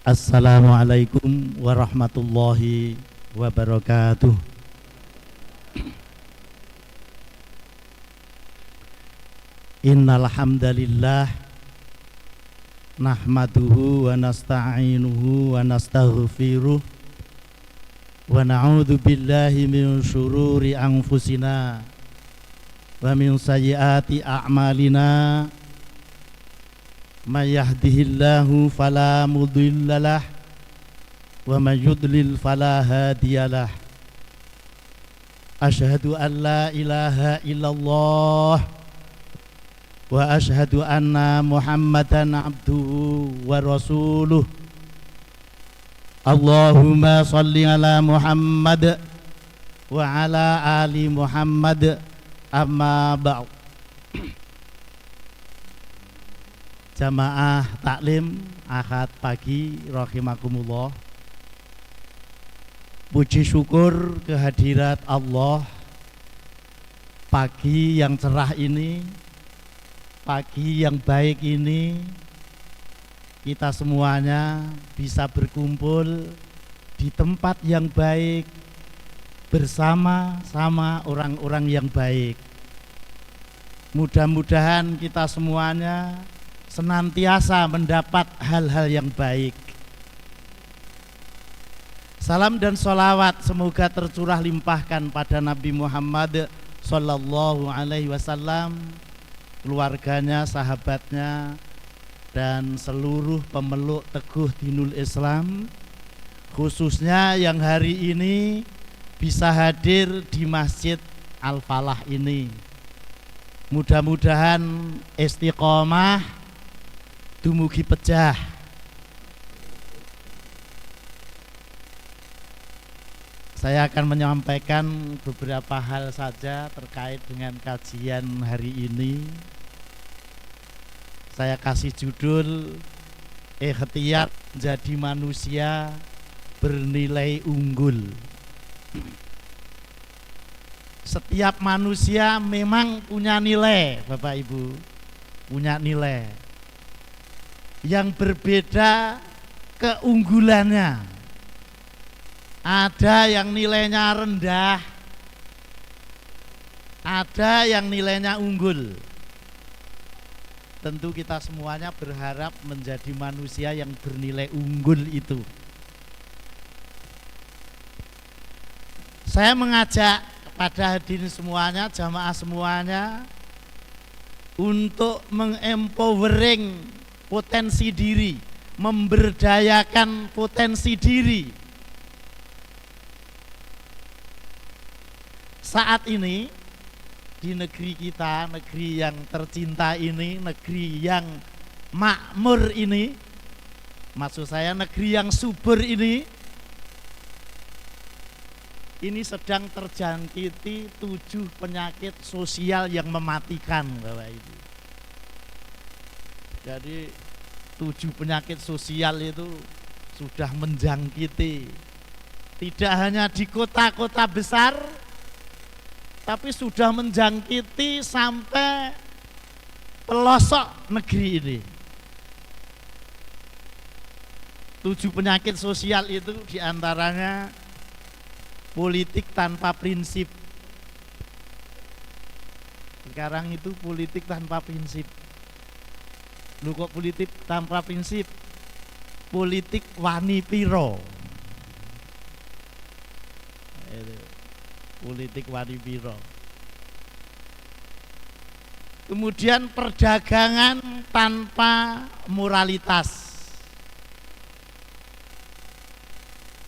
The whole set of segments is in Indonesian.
Assalamualaikum warahmatullahi wabarakatuh. Innal hamdalillah nahmaduhu wa nasta'inuhu wa nastaghfiruh wa na'udzu billahi min syururi anfusina wa min sayyiati a'malina. May yahdihillahu fala mudhillalah wa may yudlil fala hadiyalah. Asyhadu an la ilaha illallah wa asyhadu anna Muhammadan abduhu wa rasuluh. Allahumma shalli ala Muhammad wa ala ali Muhammad. Amma ba'd. Jamaah taklim Ahad pagi rahimakumullah. Puji syukur kehadirat Allah. Pagi yang cerah ini, pagi yang baik ini, kita semuanya bisa berkumpul di tempat yang baik bersama-sama orang-orang yang baik. Mudah-mudahan kita semuanya senantiasa mendapat hal-hal yang baik. Salam dan sholawat semoga tercurah limpahkan pada Nabi Muhammad sallallahu alaihi wasallam, keluarganya, sahabatnya, dan seluruh pemeluk teguh dinul Islam, khususnya yang hari ini bisa hadir di Masjid Al-Falah ini. Mudah-mudahan istiqomah dumugi pejah. Saya akan menyampaikan beberapa hal saja terkait dengan kajian hari ini. Saya kasih judul Ikhtiar Menjadi Manusia Bernilai Unggul. Setiap manusia memang punya nilai, Bapak Ibu, punya nilai. Yang berbeda keunggulannya. Ada yang nilainya rendah, ada yang nilainya unggul. Tentu kita semuanya berharap menjadi manusia yang bernilai unggul itu. Saya mengajak kepada hadirin semuanya, jamaah semuanya, untuk mengempowering potensi diri, memberdayakan potensi diri. Saat ini di negeri kita, negeri yang tercinta ini, negeri yang makmur ini, maksud saya negeri yang subur ini sedang terjangkiti 7 penyakit sosial yang mematikan, Bapak Ibu. Jadi 7 penyakit sosial itu sudah menjangkiti tidak hanya di kota-kota besar, tapi sudah menjangkiti sampai pelosok negeri ini. 7 penyakit sosial itu diantaranya politik tanpa prinsip. Sekarang itu politik tanpa prinsip. Lu kok politik tanpa prinsip? Politik wani piro. Politik wani piro. Kemudian perdagangan tanpa moralitas.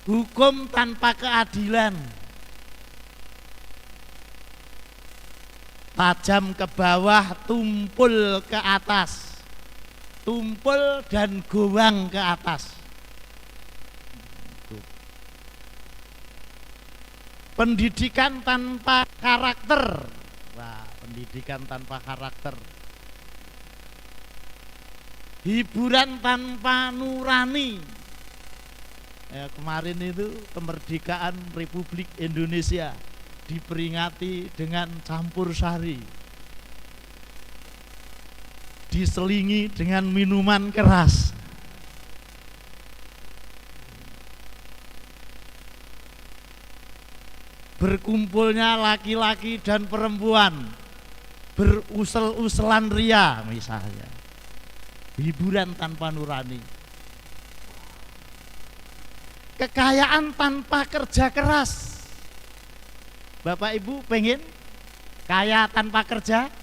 Hukum tanpa keadilan. Tajam ke bawah, tumpul ke atas. Tumpul dan gowang ke atas. Pendidikan tanpa karakter. Wah, pendidikan tanpa karakter. Hiburan tanpa nurani. Kemarin itu kemerdekaan Republik Indonesia diperingati dengan campur sari. diselingi dengan minuman keras. berkumpulnya laki-laki dan perempuan, berusel-uselan ria misalnya, hiburan tanpa nurani, kekayaan tanpa kerja keras. Bapak Ibu pengen kaya tanpa kerja?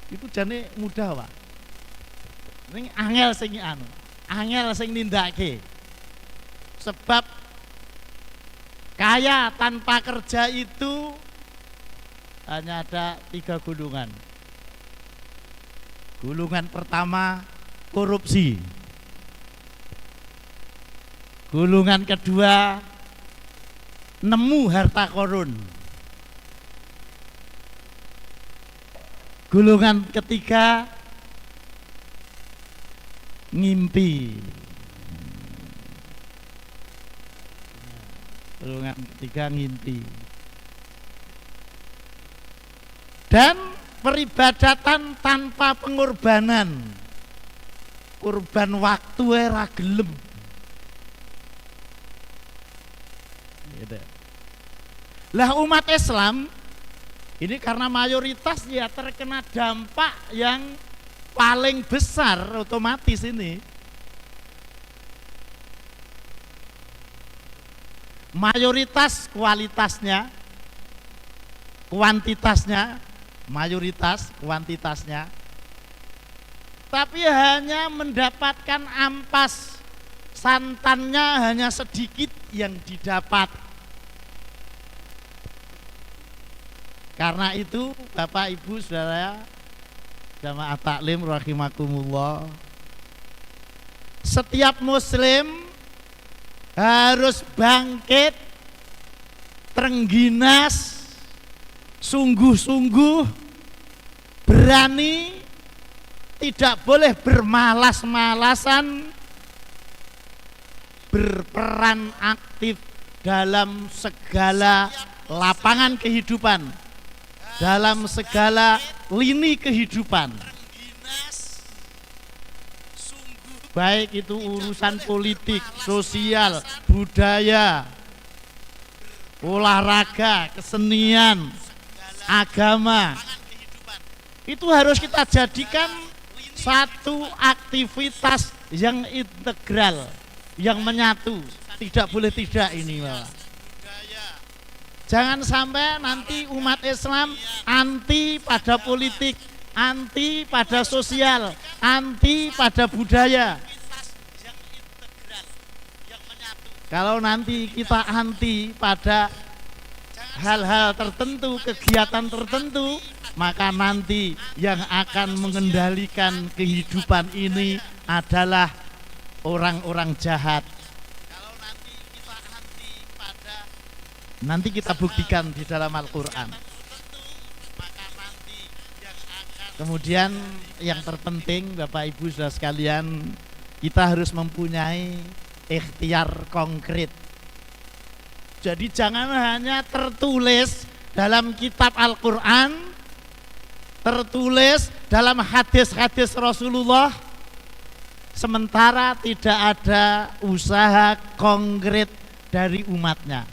Itu jane mudah, Pak. Ini angel sing nindake. Sebab kaya tanpa kerja itu hanya ada 3 gulungan. Gulungan pertama korupsi. Gulungan kedua nemu harta karun. Gulungan ketiga ngimpi. Gulungan ketiga ngimpi. Dan peribadatan tanpa pengorbanan. Kurban waktu era gelem. Gitu. Lah umat Islam ini karena mayoritas ya terkena dampak yang paling besar otomatis ini. Mayoritas kualitasnya, kuantitasnya, mayoritas kuantitasnya, tapi hanya mendapatkan ampas, santannya hanya sedikit yang didapat. Karena itu Bapak Ibu Saudara jamaah taklim rahimakumullah, setiap muslim harus bangkit, terengginas, sungguh-sungguh, berani, tidak boleh bermalas-malasan, berperan aktif dalam segala lapangan kehidupan, dalam segala lini kehidupan, baik itu urusan politik, sosial, budaya, olahraga, kesenian, agama. Itu harus kita jadikan satu aktivitas yang integral, yang menyatu. Tidak boleh tidak ini, Pak. Jangan sampai nanti umat Islam anti pada politik, anti pada sosial, anti pada budaya. Kalau nanti kita anti pada hal-hal tertentu, kegiatan tertentu, maka nanti yang akan mengendalikan kehidupan ini adalah orang-orang jahat. Nanti kita buktikan di dalam Al-Quran. Kemudian yang terpenting Bapak Ibu Saudara sekalian, kita harus mempunyai ikhtiar konkret. Jadi jangan hanya tertulis dalam kitab Al-Quran, tertulis dalam hadis-hadis Rasulullah, sementara tidak ada usaha konkret dari umatnya.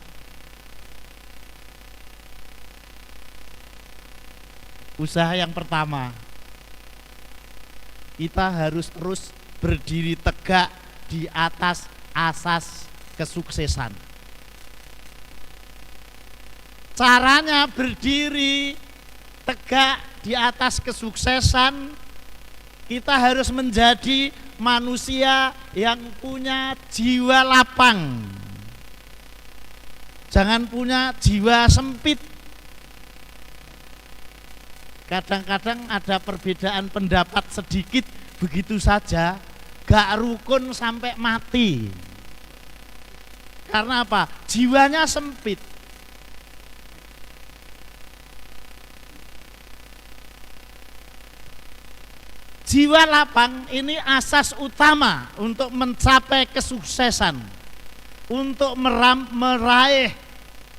Usaha yang pertama, kita harus terus berdiri tegak di atas asas kesuksesan. Caranya berdiri tegak di atas kesuksesan, kita harus menjadi manusia yang punya jiwa lapang. Jangan punya jiwa sempit. Kadang-kadang ada perbedaan pendapat sedikit begitu saja, gak rukun sampai mati. Karena apa? Jiwanya sempit. Jiwa lapang ini asas utama untuk mencapai kesuksesan, untuk meraih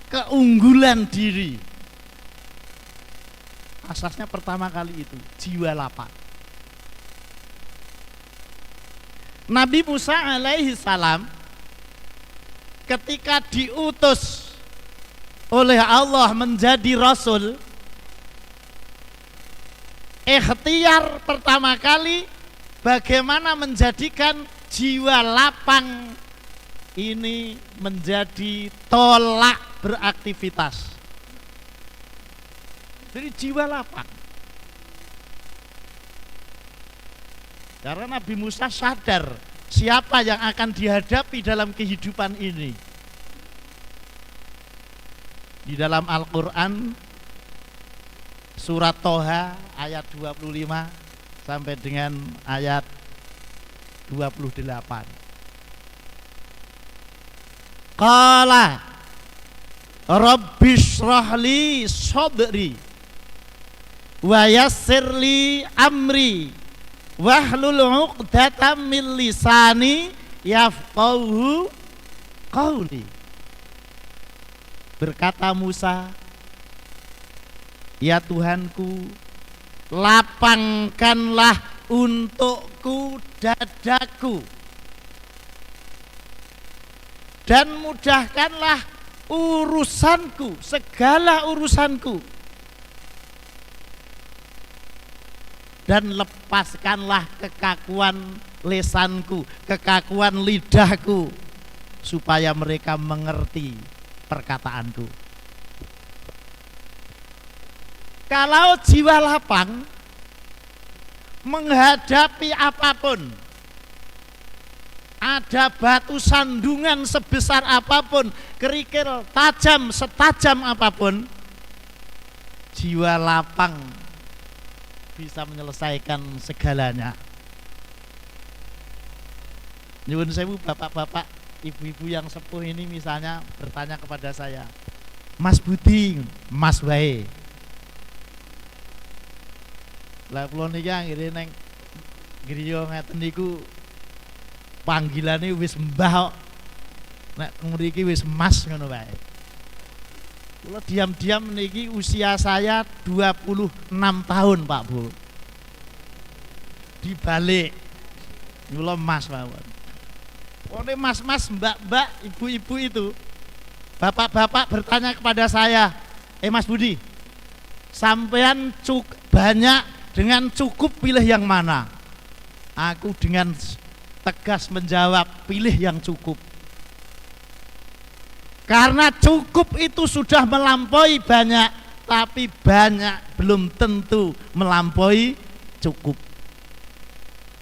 keunggulan diri. Asasnya pertama kali itu jiwa lapang. Nabi Musa alaihi salam ketika diutus oleh Allah menjadi rasul, ikhtiar pertama kali bagaimana menjadikan jiwa lapang ini menjadi tolak beraktivitas. Jadi jiwa lapang. Karena Nabi Musa sadar siapa yang akan dihadapi dalam kehidupan ini. Di dalam Al-Quran surat Toha ayat 25 sampai dengan ayat 28. Qala Rabbishrahli sadri wa yassirli amri wahlul 'uqdatam min lisani yafqahu qauli. Berkata Musa, ya Tuhanku, lapangkanlah untukku dadaku dan mudahkanlah urusanku, segala urusanku, dan lepaskanlah kekakuan lesanku, kekakuan lidahku, supaya mereka mengerti perkataanku. Kalau jiwa lapang menghadapi apapun, ada batu sandungan sebesar apapun, kerikil tajam setajam apapun, jiwa lapang bisa menyelesaikan segalanya. Nyuwun sewu bapak-bapak, ibu-ibu yang sepuh ini misalnya bertanya kepada saya, Mas Budi, Mas wae. Lah kula niki anggere neng griya ngeten niku panggilane wis mbah kok. Nek mriki wis Mas ngono wae. Kula diam-diam niki usia saya 26 tahun, Pak Bu. Dibalik kula Mas mawon. Oleh mas-mas, mbak-mbak, ibu-ibu itu, bapak-bapak bertanya kepada saya, Mas Budi, sampean banyak dengan cukup pilih yang mana? Aku dengan tegas menjawab, pilih yang cukup. Karena cukup itu sudah melampaui banyak, tapi banyak belum tentu melampaui cukup.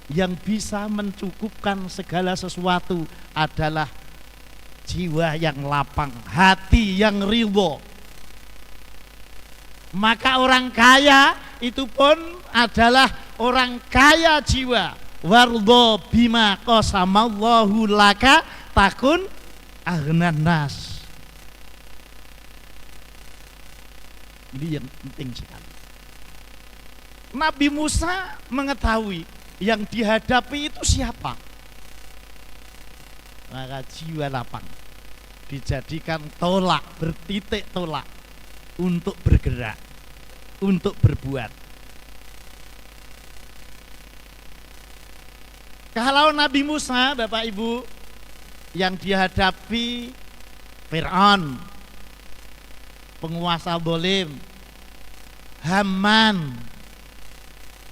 Yang bisa mencukupkan segala sesuatu adalah jiwa yang lapang, hati yang ridho. Maka orang kaya itu pun adalah orang kaya jiwa. Wardho bima qasamallahu laka takun aghnan nas. Ini yang penting sekali. Nabi Musa mengetahui yang dihadapi itu siapa. Maka jiwa lapang dijadikan tolak, bertitik tolak untuk bergerak, untuk berbuat. Kalau Nabi Musa, Bapak Ibu, yang dihadapi Fir'aun, penguasa zalim, Haman,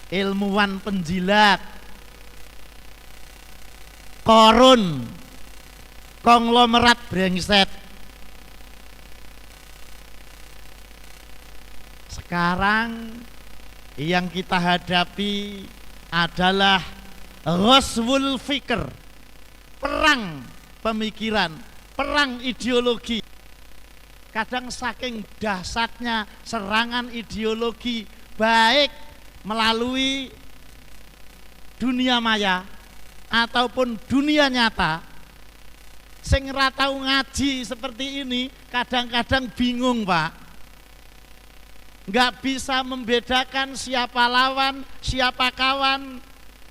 ilmuwan penjilat, Korun, konglomerat brengsek. Sekarang yang kita hadapi adalah ghazwul fikr, perang pemikiran, perang ideologi. Kadang saking dahsyatnya serangan ideologi, baik melalui dunia maya ataupun dunia nyata, sing ora tau ngaji seperti ini kadang-kadang bingung, Pak. Nggak bisa membedakan siapa lawan, siapa kawan,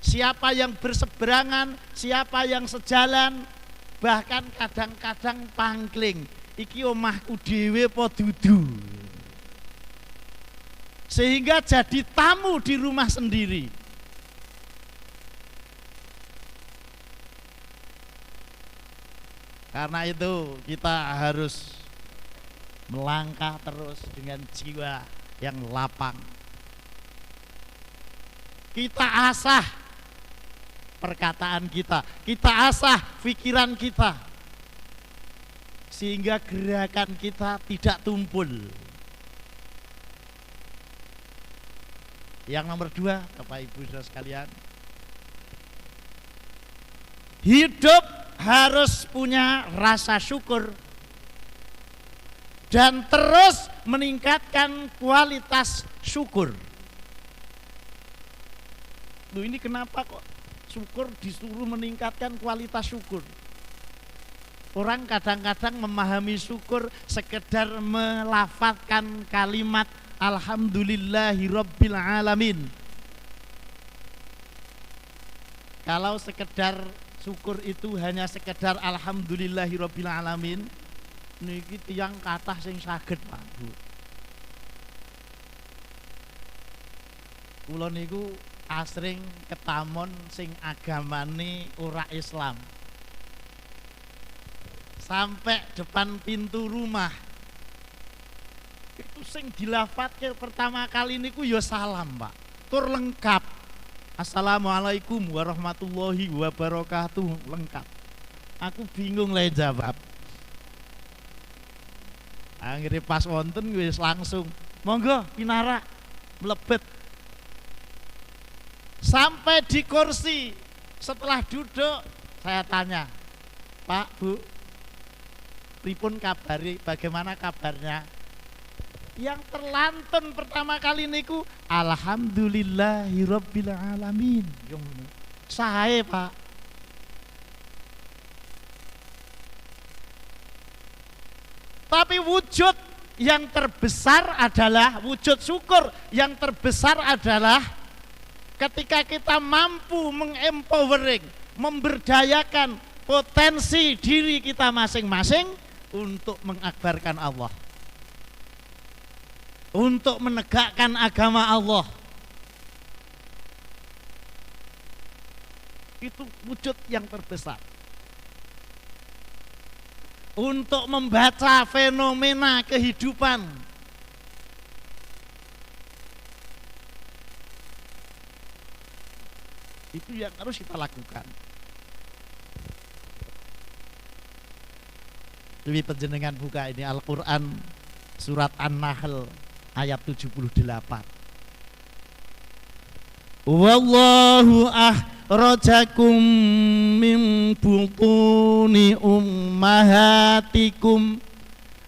siapa yang berseberangan, siapa yang sejalan, bahkan kadang-kadang pangkling, iki omahku dhewe apa dudu. Sehingga jadi tamu di rumah sendiri. Karena itu kita harus melangkah terus dengan jiwa yang lapang. Kita asah perkataan kita asah pikiran kita, sehingga gerakan kita tidak tumpul. Yang nomor 2, Bapak Ibu Saudara sekalian, hidup harus punya rasa syukur dan terus meningkatkan kualitas syukur. Loh, ini kenapa kok syukur disuruh meningkatkan kualitas syukur? Orang kadang-kadang memahami syukur sekedar melafadzkan kalimat Alhamdulillahirabbil alamin. Kalau sekedar syukur itu hanya sekedar Alhamdulillahirabbil alamin, niki tiyang kathah sing saged, Pak Bu. Kula niku asring ketamon sing agamane ora Islam. Sampai depan pintu rumah itu sing dilafadzke pertama kali niku ya salam, Pak. Tur lengkap. Assalamualaikum warahmatullahi wabarakatuh, lengkap. Aku bingung le jawab. Akhirnya pas wonten wis langsung monggo pinara mlebet. Sampai di kursi, setelah duduk saya tanya, Pak, Bu, pripun kabari, bagaimana kabarnya? Yang terlantun pertama kali niku Alhamdulillahirabbil alamin. Sae, Pak. Tapi wujud yang terbesar adalah wujud syukur yang terbesar adalah ketika kita mampu mengempowering, memberdayakan potensi diri kita masing-masing untuk mengakbarkan Allah, untuk menegakkan agama Allah. Itu wujud yang terbesar. Untuk membaca fenomena kehidupan, itu yang harus kita lakukan. Lebih penjenengan buka ini Al-Quran surat An-Nahl ayat 78. Wallahu akhrajakum min butuni ummahatikum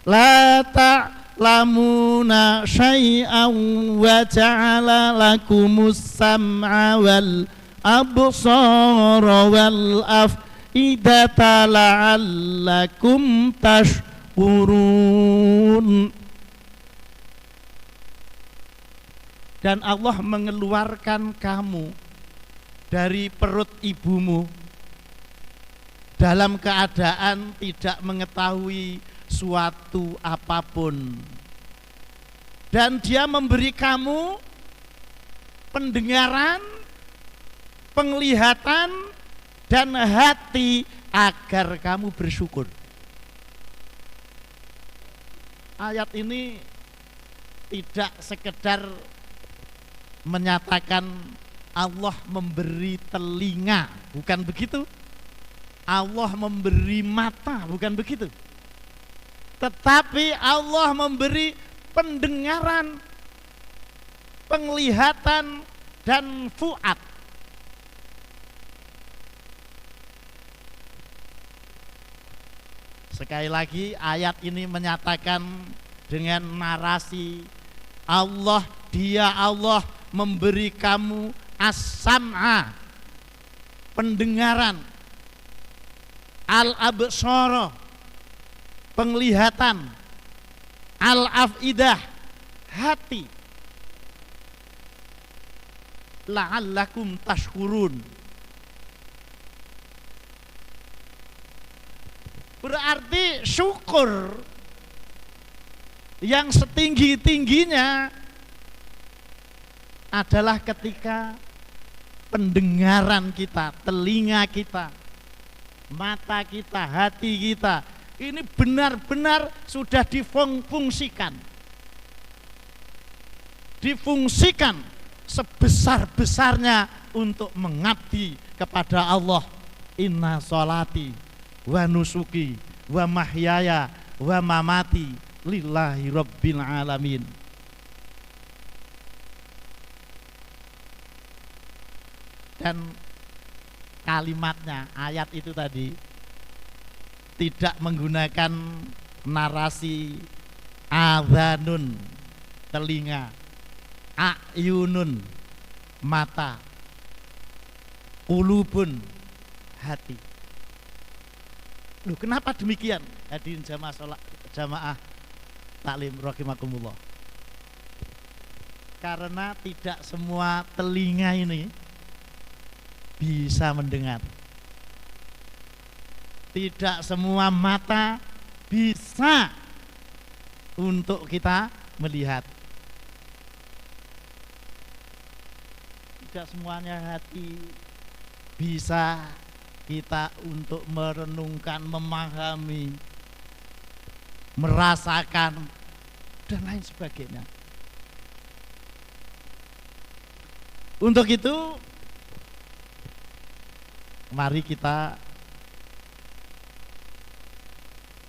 la ta'lamuna syai'an wa ja'ala lakumus sam'a wal absara wal af'idata la'allakum tashkurun. Dan Allah mengeluarkan kamu dari perut ibumu dalam keadaan tidak mengetahui suatu apapun, dan Dia memberi kamu pendengaran, penglihatan, dan hati agar kamu bersyukur. Ayat ini tidak sekedar menyatakan Allah memberi telinga, bukan begitu. Allah memberi mata, bukan begitu. Tetapi Allah memberi pendengaran, penglihatan, dan fuad. Sekali lagi ayat ini menyatakan dengan narasi Allah, Dia Allah memberi kamu as-sam'a, pendengaran, al-absara, penglihatan, al-afidah, hati, la'allakum tashkurun. Berarti syukur yang setinggi-tingginya adalah ketika pendengaran kita, telinga kita, mata kita, hati kita ini benar-benar sudah difungsikan sebesar-besarnya untuk mengabdi kepada Allah. Inna sholati wa nusuki wa mahyaya wa mamati lillahi rabbil alamin. Dan kalimatnya, ayat itu tadi tidak menggunakan narasi adhanun, telinga, ayunun, mata, qulubun, hati. Loh, kenapa demikian? Hadirin jamaah taklim rahimakumullah. Karena tidak semua telinga ini bisa mendengar. Tidak semua mata bisa untuk kita melihat. Tidak semuanya hati bisa kita untuk merenungkan, memahami, merasakan, dan lain sebagainya. Untuk itu, mari kita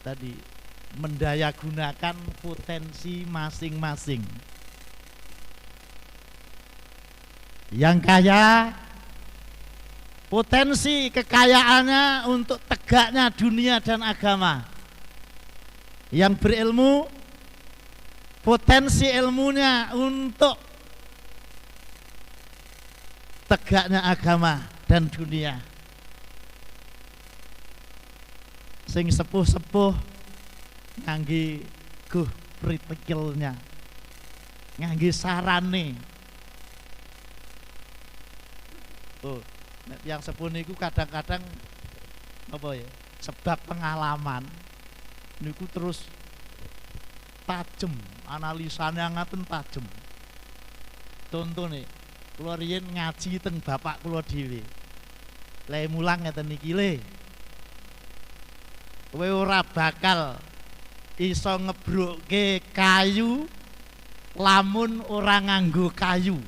tadi mendayagunakan potensi masing-masing. Yang kaya, potensi kekayaannya untuk tegaknya dunia dan agama. Yang berilmu, potensi ilmunya untuk tegaknya agama dan dunia. Sing sepuh-sepuh ngangge guh pritikelnya, ngangge sarane. Oh, yang sepuh niku kadang-kadang apa ya? Sebab pengalaman niku terus tajem, analisanya ngaten tajem. Contoh nih, kula riyen ngaji teng bapak kula dhewe. Le mulang ngeten niki le. Kowe ora bakal iso ngebrokke kayu lamun ora nganggo kayu.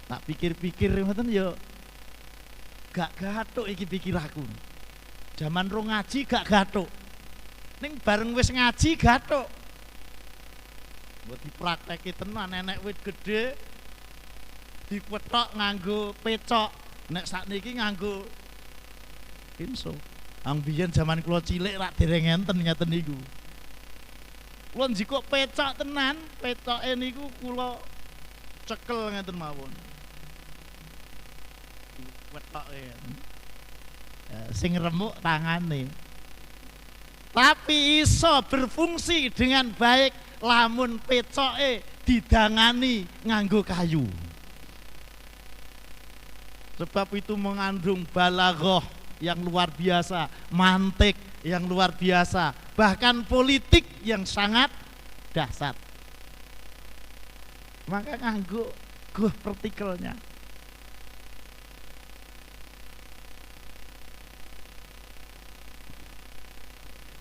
Tak pikir-pikir ngoten ya gak gathuk iki pikirku. Zaman ro ngaji gak gathuk. Ning bareng wis ngaji gathuk. Mbok dipraktekke tenan, enek wit gedhe dipetok nganggo pecok. Nek sakniki nganggo pinso. Ambiyen zaman kula cilik rak dereng enten ngeten niku. Kula njikuk pecok tenan, pecoke niku kula cekel ngeten mawon. Wetoke. Sing remuk tangane. Tapi iso berfungsi dengan baik lamun pecoke didangani nganggo kayu. Sebab itu mengandung balaghah yang luar biasa, mantik yang luar biasa, bahkan politik yang sangat dahsyat. Maka nganggo guh partikelnya.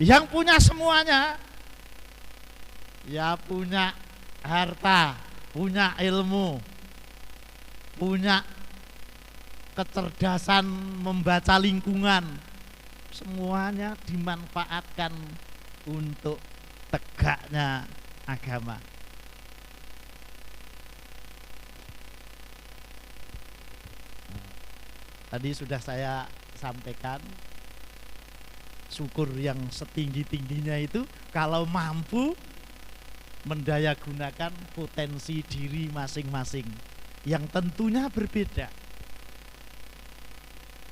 Yang punya semuanya, ya punya harta, punya ilmu, punya kecerdasan membaca lingkungan, semuanya dimanfaatkan untuk tegaknya agama. Tadi sudah saya sampaikan, syukur yang setinggi-tingginya itu kalau mampu mendayagunakan potensi diri masing-masing yang tentunya berbeda.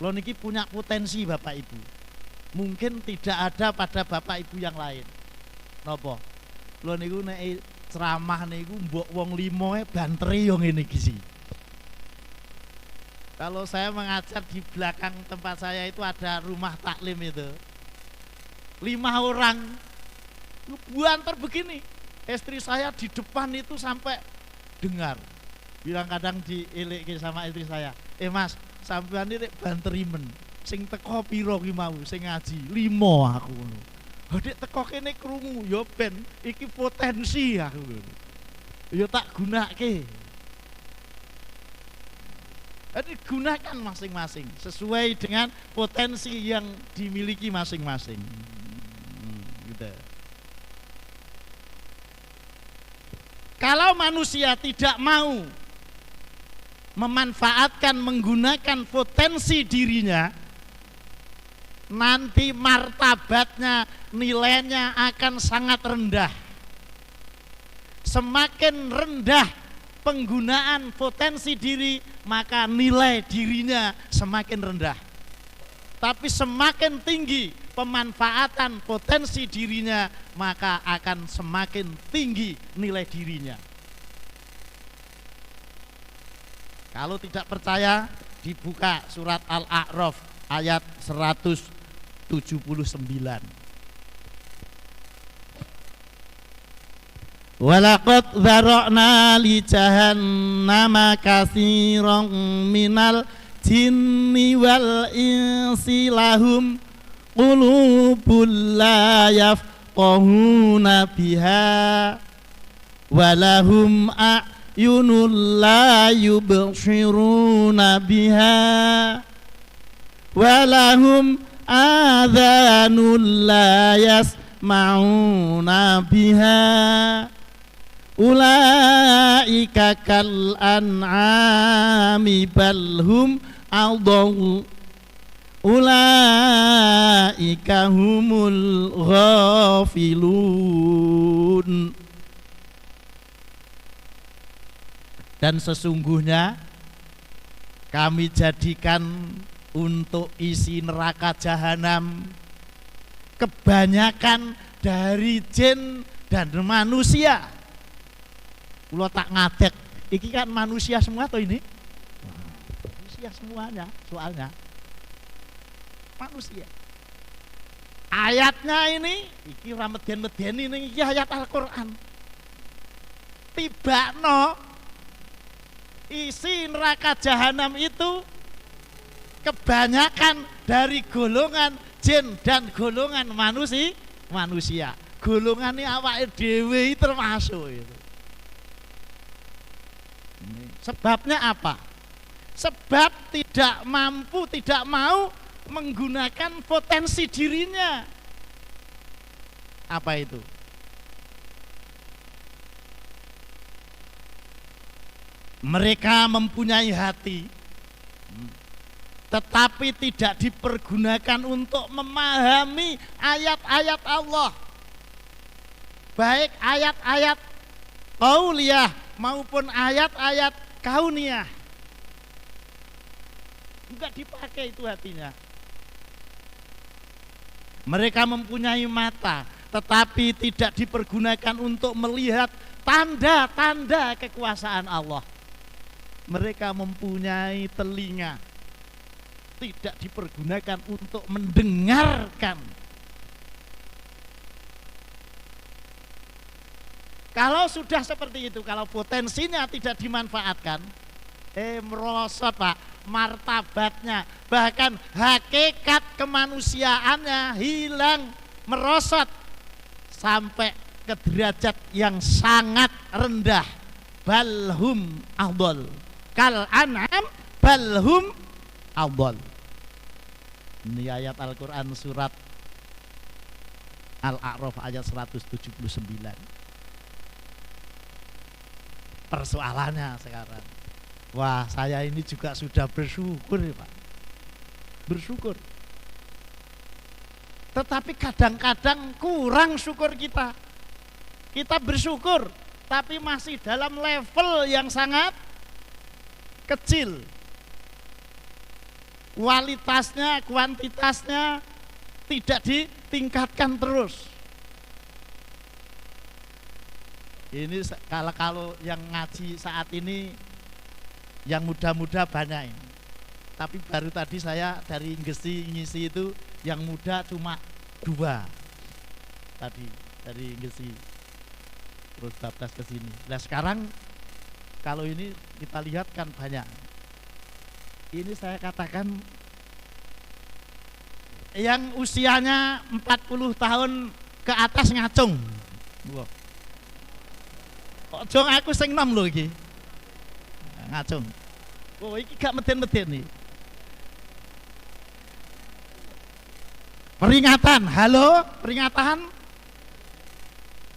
Lo niki punya potensi Bapak Ibu, mungkin tidak ada pada Bapak Ibu yang lain. Napa? Lo niku nek ceramah niku mbok wong limoe banteri yo ngene iki sih. Kalau saya mengajar di belakang tempat saya itu ada rumah taklim itu. 5 orang buantar begini. Istri saya di depan itu sampai dengar. Bilang kadang dieleke sama istri saya, Mas, sampean ini banteri men. Sing teko pira ki mau sing ngaji? 5 aku ngono. Dek teko kene krungu ya ben iki potensi aku ngono. Ya tak gunake. Jadi gunakan masing-masing sesuai dengan potensi yang dimiliki masing-masing. Gitu. Kalau manusia tidak mau memanfaatkan menggunakan potensi dirinya, nanti martabatnya, nilainya akan sangat rendah. Semakin rendah penggunaan potensi diri, maka nilai dirinya semakin rendah. Tapi semakin tinggi pemanfaatan potensi dirinya, maka akan semakin tinggi nilai dirinya. Kalau tidak percaya, dibuka surat Al-A'raf ayat 179. Walaqad dzara'na li jahannama katsiran minal jinni wal insi lahum qulubul la yafqahuna biha walahum a'yunul la yubsiruna biha walahum adhanul la yasma'una biha ulaika kal an'ami balhum adall ulaika humul ghafilun. Dan sesungguhnya kami jadikan untuk isi neraka jahanam kebanyakan dari jin dan manusia. Kula tak ngadek, iki kan manusia semua atau ini? Manusia semuanya, soalnya manusia. Ayatnya ini, iki ramedhen-medhen ini, iki ayat Al-Quran. Tibakno isi neraka jahanam itu kebanyakan dari golongan jin dan golongan manusia. Golongan ini awake dhewe termasuk itu. Sebabnya apa? Sebab tidak mampu, tidak mau menggunakan potensi dirinya. Apa itu? Mereka mempunyai hati, tetapi tidak dipergunakan untuk memahami ayat-ayat Allah, baik ayat-ayat qauliyah maupun ayat-ayat kauniyah. Enggak dipakai itu hatinya. Mereka mempunyai mata, tetapi tidak dipergunakan untuk melihat tanda-tanda kekuasaan Allah. Mereka mempunyai telinga, tidak dipergunakan untuk mendengarkan. Kalau sudah seperti itu, kalau potensinya tidak dimanfaatkan, merosot Pak, martabatnya, bahkan hakikat kemanusiaannya hilang, merosot sampai ke derajat yang sangat rendah. Balhum adall, kal an'am balhum adall. Ini ayat Al-Quran surat Al-A'raf ayat 179. Persoalannya sekarang, wah saya ini juga sudah bersyukur ya Pak, bersyukur. Tetapi kadang-kadang kurang syukur kita. Kita bersyukur, tapi masih dalam level yang sangat kecil. Kualitasnya, kuantitasnya tidak ditingkatkan terus. Ini kalau yang ngaji saat ini yang muda-muda banyak ini. Tapi baru tadi saya dari ngisi itu yang muda cuma 2 tadi dari ngisi terus bablas ke sini. Nah sekarang kalau ini kita lihat kan banyak. Ini saya katakan yang usianya 40 tahun ke atas ngacung. Wah. Ojo aku sing nom lho iki. Ngacung. Oh iki gak meden-meden nih. Peringatan, halo, peringatan.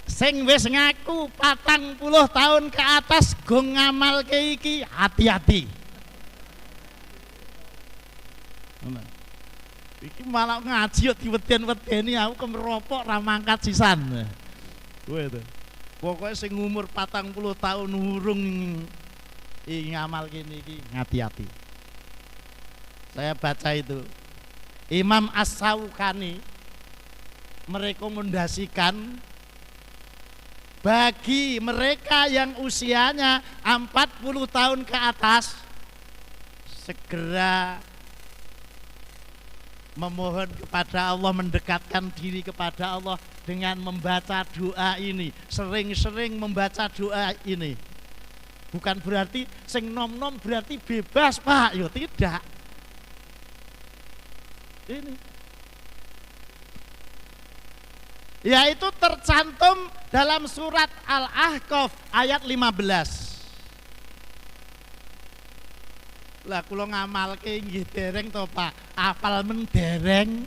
Sing wis ngaku 40 tahun ke atas go ngamalke iki hati-hati. Iki malah ngaji yo diweden-wedeni aku kemeropok ra mangkat sisan. Kowe to. Pokoke sing umur 40 tahun urung ngamal kene iki hati-hati. Saya baca itu. Imam As-Syaukani merekomendasikan bagi mereka yang usianya 40 tahun ke atas segera memohon kepada Allah, mendekatkan diri kepada Allah dengan membaca doa ini, sering-sering membaca doa ini. Bukan berarti sing nom-nom berarti bebas, Pak. Yo tidak. Ini yaitu tercantum dalam surat Al-Ahqaf ayat 15. Lah kula ngamalke nggih dereng to Pak, apal men dereng.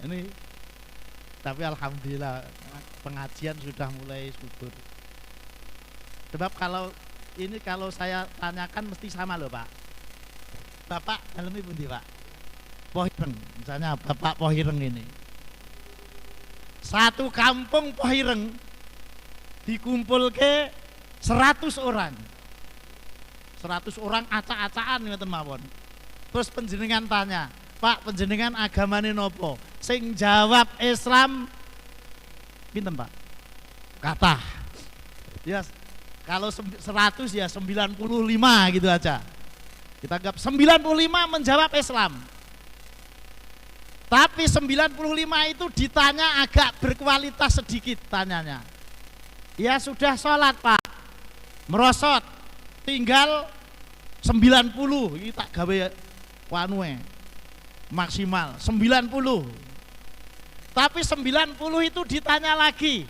Ini tapi alhamdulillah pengajian sudah mulai subur. Sebab kalau saya tanyakan mesti sama loh Pak. Bapak dalam ibu ndi Pak? Pohireng, misalnya Bapak Pohireng ini. Satu kampung Pohireng dikumpul ke 100 orang. 100 orang acak-acakan ngoten mawon. Terus panjenengan tanya, "Pak, panjenengan agamane nopo?" Sing jawab Islam pinten, Pak? Kathah. Ya kalau 100 ya 95 gitu aja. Kita anggap 95 menjawab Islam. Tapi 95 itu ditanya agak berkualitas sedikit tanyanya. Ya sudah sholat Pak, merosot, tinggal 90, ini tak gawe wanue maksimal 90. Tapi 90 itu ditanya lagi,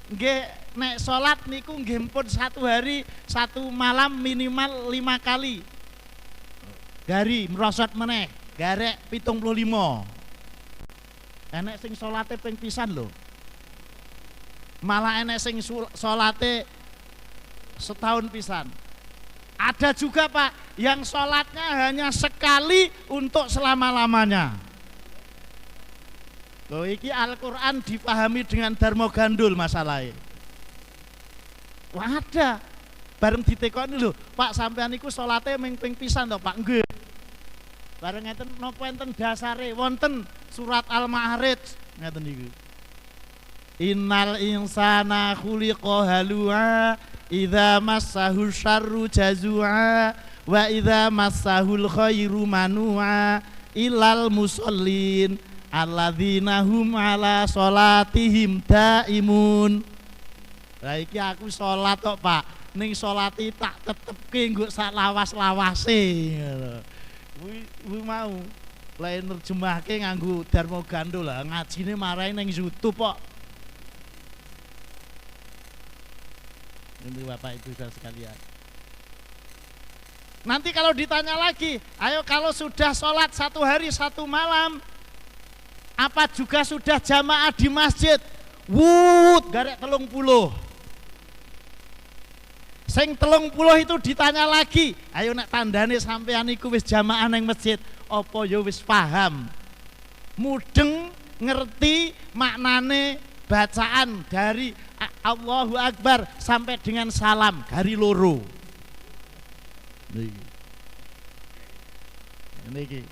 nggih nek sholat niku nggih pun satu hari satu malam minimal 5 kali. Gari merosot meneh, garek 75. Enek sing salate ping pisan lho. Malah enek sing salate setahun pisan. Ada juga Pak yang sholatnya hanya sekali untuk selama-lamanya. Loh iki Al-Quran dipahami dengan darmo gandul masalahnya. Wah ada. Bareng ditekoni lho, Pak sampean iku salate ming ping pisan to Pak? Nggih. Bareng ngeten napa enten dasare wonten surat Al-Ma'arij ngeten niku. Innal insana khuliqa halu'a idza massahu syarru jazua wa idza massahul khairu manu'a illal musallin alladzina hum ala sholatihim daimun. Lah iki aku salat kok Pak, ning salati tak tetepke nggo sak lawas-lawase ngono. Kuwi mau lain nerjemahke nganggo darmo gandul lah, ngajine marahi ning YouTube kok. Ini Bapak Ibu saudara sekalian. Nanti kalau ditanya lagi, ayo kalau sudah sholat satu hari satu malam, apa juga sudah jamaah di masjid? Wut, garek 30. Sing 30 itu ditanya lagi, ayo nek tandane sampean iku wis jamaah nang masjid, apa ya wis paham? Mudeng ngerti maknane bacaan dari Allahu Akbar sampai dengan salam gari loro. Niki.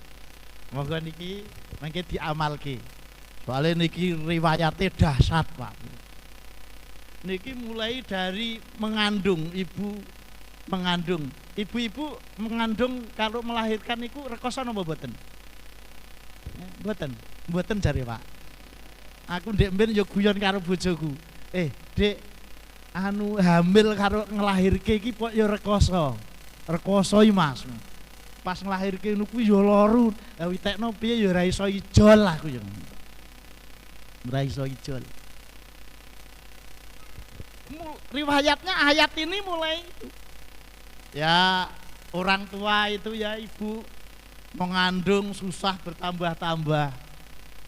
Monggo niki mangke diamalke. Soalnya niki riwayate dahsyat, Pak. Niki mulai dari mengandung, ibu mengandung. Ibu-ibu mengandung kalau melahirkan niku rekoso napa mboten? Mboten jare, Pak. Aku ndek mben yo guyon karo bojoku. Dek, anu hamil karo ngelahirke iki kok ya rekoso. Rekoso iki Mas. pas nglahirke ngono kuwi ya lara. Lah witekno piye ya ora iso ijol aku ya. Ora iso ijol. Riwayatnya ayat ini mulai itu. Ya orang tua itu ya ibu mengandung susah bertambah-tambah.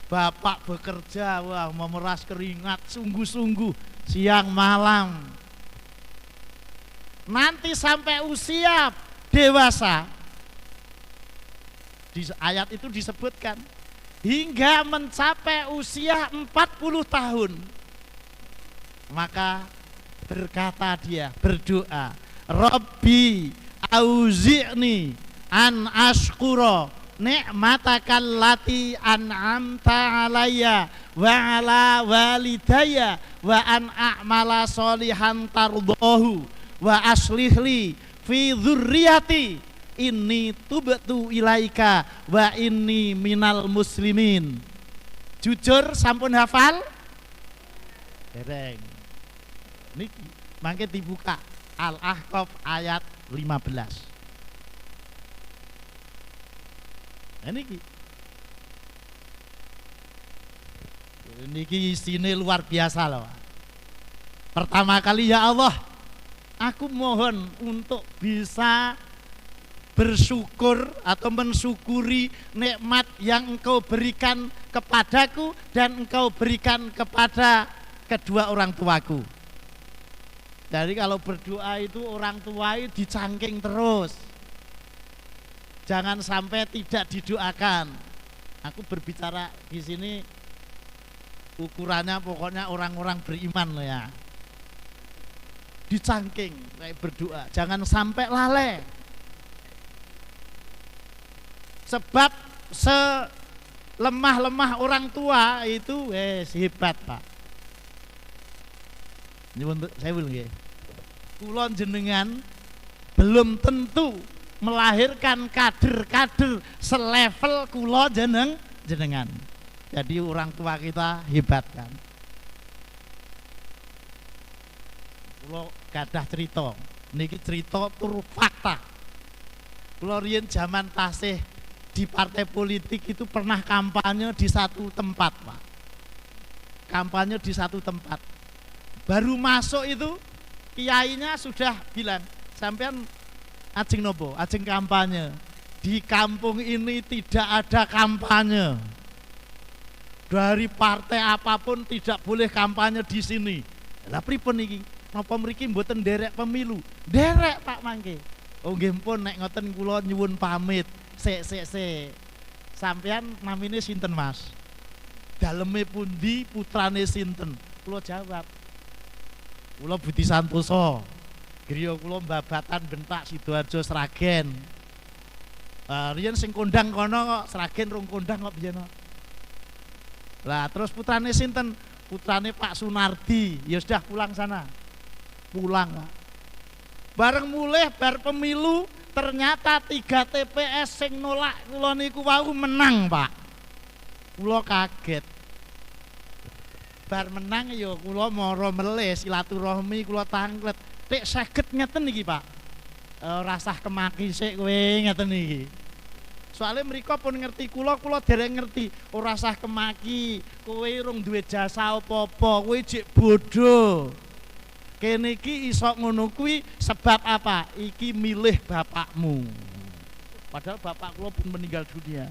Bapak bekerja, wah memeras keringat sungguh-sungguh siang malam. Nanti sampai usia dewasa, di ayat itu disebutkan hingga mencapai usia 40 tahun, maka berkata dia, berdoa, Rabbi auzi'ni an ashkura ni'matakal lati an'amta alayya wa ala walidayya wa an a'mala sholihan tardahu wa aslihli fi dzurriyyati inni tubtu ilaika wa inni minal muslimin. Jujur sampun hafal? Dereng. Niki mangke dibuka Al-Ahqaf ayat 15. Niki isine luar biasa loh. Pertama kali ya Allah, aku mohon untuk bisa bersyukur atau mensyukuri nikmat yang Engkau berikan kepadaku dan Engkau berikan kepada kedua orang tuaku. Jadi kalau berdoa itu orang tua itu dicangking terus. Jangan sampai tidak didoakan. Aku berbicara di sini ukurannya pokoknya orang-orang beriman loh ya. Dicangking kayak berdoa, jangan sampai lalai. Sebab selemah-lemah orang tua itu hebat Pak. Nyuwun saya nggih. Kula jenengan belum tentu melahirkan kader-kader selevel kula jenengan. Jadi orang tua kita hebat kan. Kula gadah cerita, niki cerita tur fakta. Kula riyen zaman tasih di partai politik itu pernah kampanye di satu tempat, Pak. Kampanye di satu tempat. Baru masuk itu kiainya sudah bilang, sampean ajeng nopo, ajeng kampanye. Di kampung ini tidak ada kampanye. Dari partai apapun tidak boleh kampanye di sini. Lah pripun iki? Napa mriki mboten nderek pemilu? Nderek Pak mangke. Oh nggih pun nek ngoten kula nyuwun pamit. Sik. Sampean namine sinten Mas? Daleme pundi, putrane sinten? Kula jawab. Kula Budi Santoso. Griya kula Babatan Bentak Sidoarjo Sragen. Riyen sing kondang kono kok Sragen rong kondang kok biyen. Lah terus putrane sinten? Putrane Pak Sunardi. Ya sudah pulang sana. Pulang Pak. Bareng mulih bar pemilu ternyata 3 TPS sing nolak kula niku wau menang Pak. Kula kaget. Bar menang ya kula mara melih silaturahmi kula tanglet. Tek saged ngeten iki Pak. Rasah kemaki sik kowe ngeten iki. Soale mriko pun ngerti kula dereng ngerti. Ora sah kemaki, kowe rung duwe jasa apa-apa, kowe jek bodoh. Kene iki iso ngono kuwi sebab apa? Iki milih bapakmu. Padahal bapak kula pun meninggal dunia.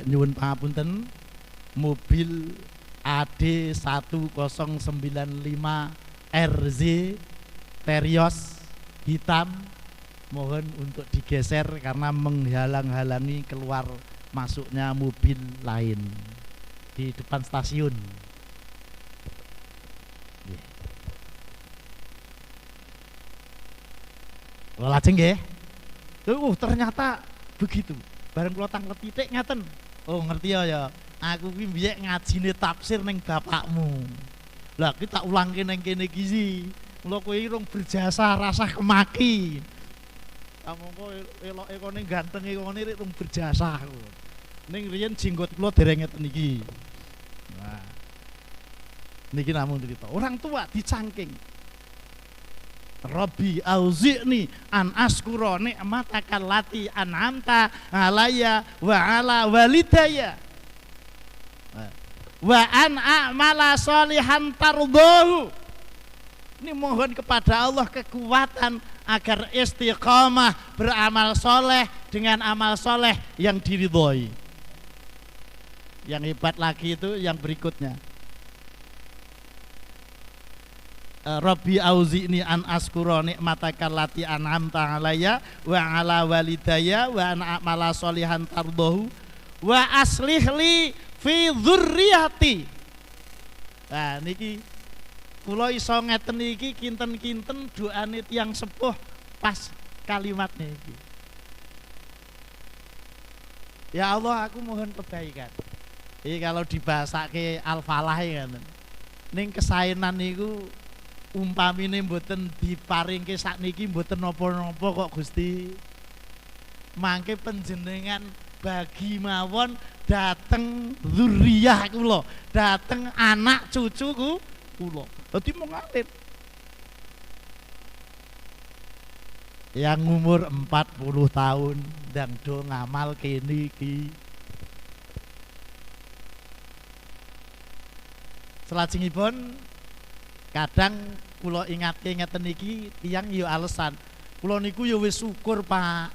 Nyuwun pangapunten, mobil AD 1095 RZ Terios hitam mohon untuk digeser karena menghalang-halangi keluar masuknya mobil lain di depan stasiun. Lajeng nggih. Ternyata begitu. Bareng kula tanglet titik ngaten. Oh ngerti ya. Aku ki mbiyek ngajine tafsir ning bapakmu. Lah ki tak ulangke ning kene iki. Mula kowe rung berjasa rasah kemaki. Mongko eloke kene gantenge kene rung berjasa. Ning riyen jenggot kula dereng ngeten iki. Nah. Niki namun cerita orang tua dicangking. Rabbi auzi'ni an askura ni'mataka allati an'amta alayya wa ala walidayya wa an a'mala sholihan tardahu. Ini mohon kepada Allah kekuatan agar istiqamah beramal soleh dengan amal soleh yang diridhoi. Yang hebat lagi itu yang berikutnya. Rabbi auzi'ni an askura ni'mataka allati an'amta alayya wa ala walidayya wa an a'mala sholihan tardahu wa aslih li fi dzurriyyati. Nah niki kula iso ngeten iki kinten-kinten doane tiyang sepuh pas kalimat niki. Ya Allah, aku mohon kebaikan. Iki kalau dibahasake Al-Falah kan. Ning kesaenan niku umpamine mboten diparingke sakniki mboten napa-napa kok Gusti. Mangke panjenengan bagi mawon dateng zuriyah kula, dateng anak cucuku kula. Dadi mengalir. Yang umur 40 tahun dan do ngamal kene iki. Selajengipun kadang kula ingatke ngeten iki tiyang yo alasan. Kula niku yo wis syukur, Pak.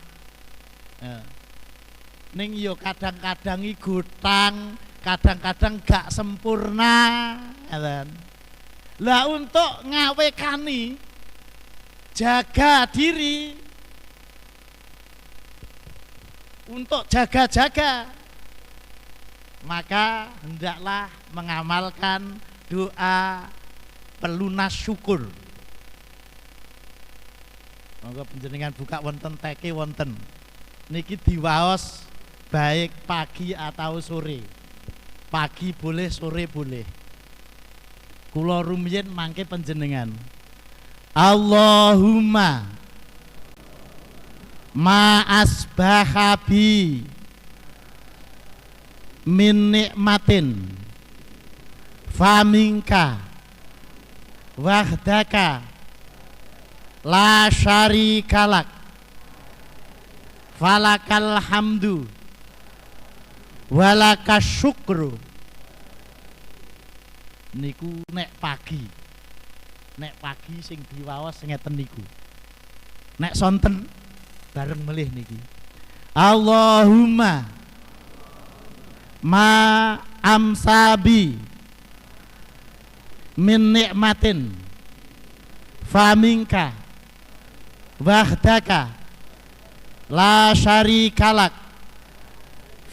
Ning yo kadang-kadang iki gotang, kadang-kadang gak sempurna, ngoten. Lah untuk ngawekani jaga diri, untuk jaga-jaga, maka hendaklah mengamalkan doa pelunas syukur. Monggo panjenengan buka wonten teke wonten. Niki diwaos baik pagi atau sore. Pagi boleh, sore boleh. Kula rumiyin mangke panjenengan. Allahumma ma asbahabi min nikmatin faminka wahdaka la syarikalak falakal hamdu walakas syukru. Niku nek pagi sing diwaos ngeten niku. Nek sonten bareng melih niki. Allahumma ma amsabi min nikmatin faminka wahdaka la syarikalak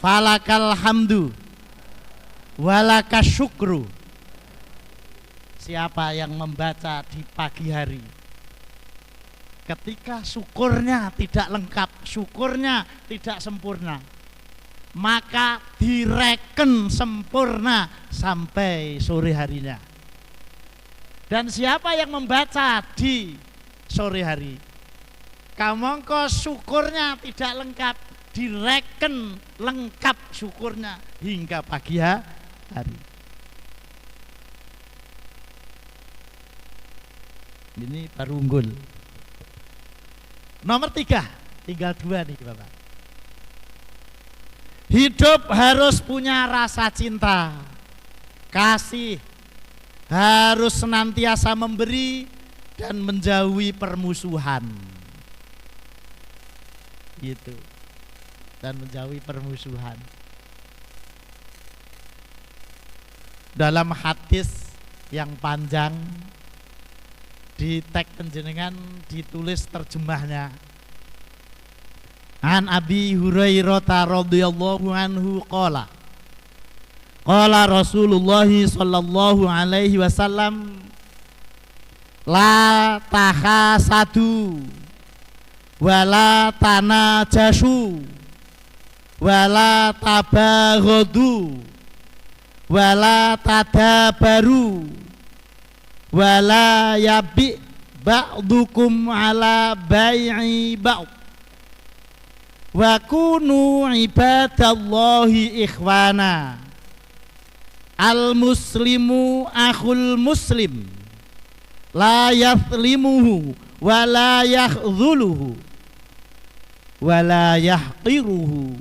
falakal hamdu walakas syukru. Siapa yang membaca di pagi hari ketika syukurnya tidak lengkap, syukurnya tidak sempurna, maka direken sempurna sampai sore harinya. Dan siapa yang membaca di sore hari kamangka syukurnya tidak lengkap, direken lengkap syukurnya hingga pagi hari. Ini baru unggul. Nomor 3, tinggal 2 nih Bapak. Hidup harus punya rasa cinta, kasih, harus senantiasa memberi dan menjauhi permusuhan. Gitu. Dan menjauhi permusuhan. Dalam hadis yang panjang di teks penjenengan ditulis terjemahnya. An Abi Hurairah radhiyallahu anhu qala Rasulullah sallallahu alaihi wasallam la tahasadu wala tanajasu wala tabaghadu wala tadabaru wala yabi ba'dukum ala bai'i ba'd wa kunu ibadallahi ikhwana Al muslimu akhul muslim, la yathlimuhu wa la yakhdhuluhu wa la yahqiruhu.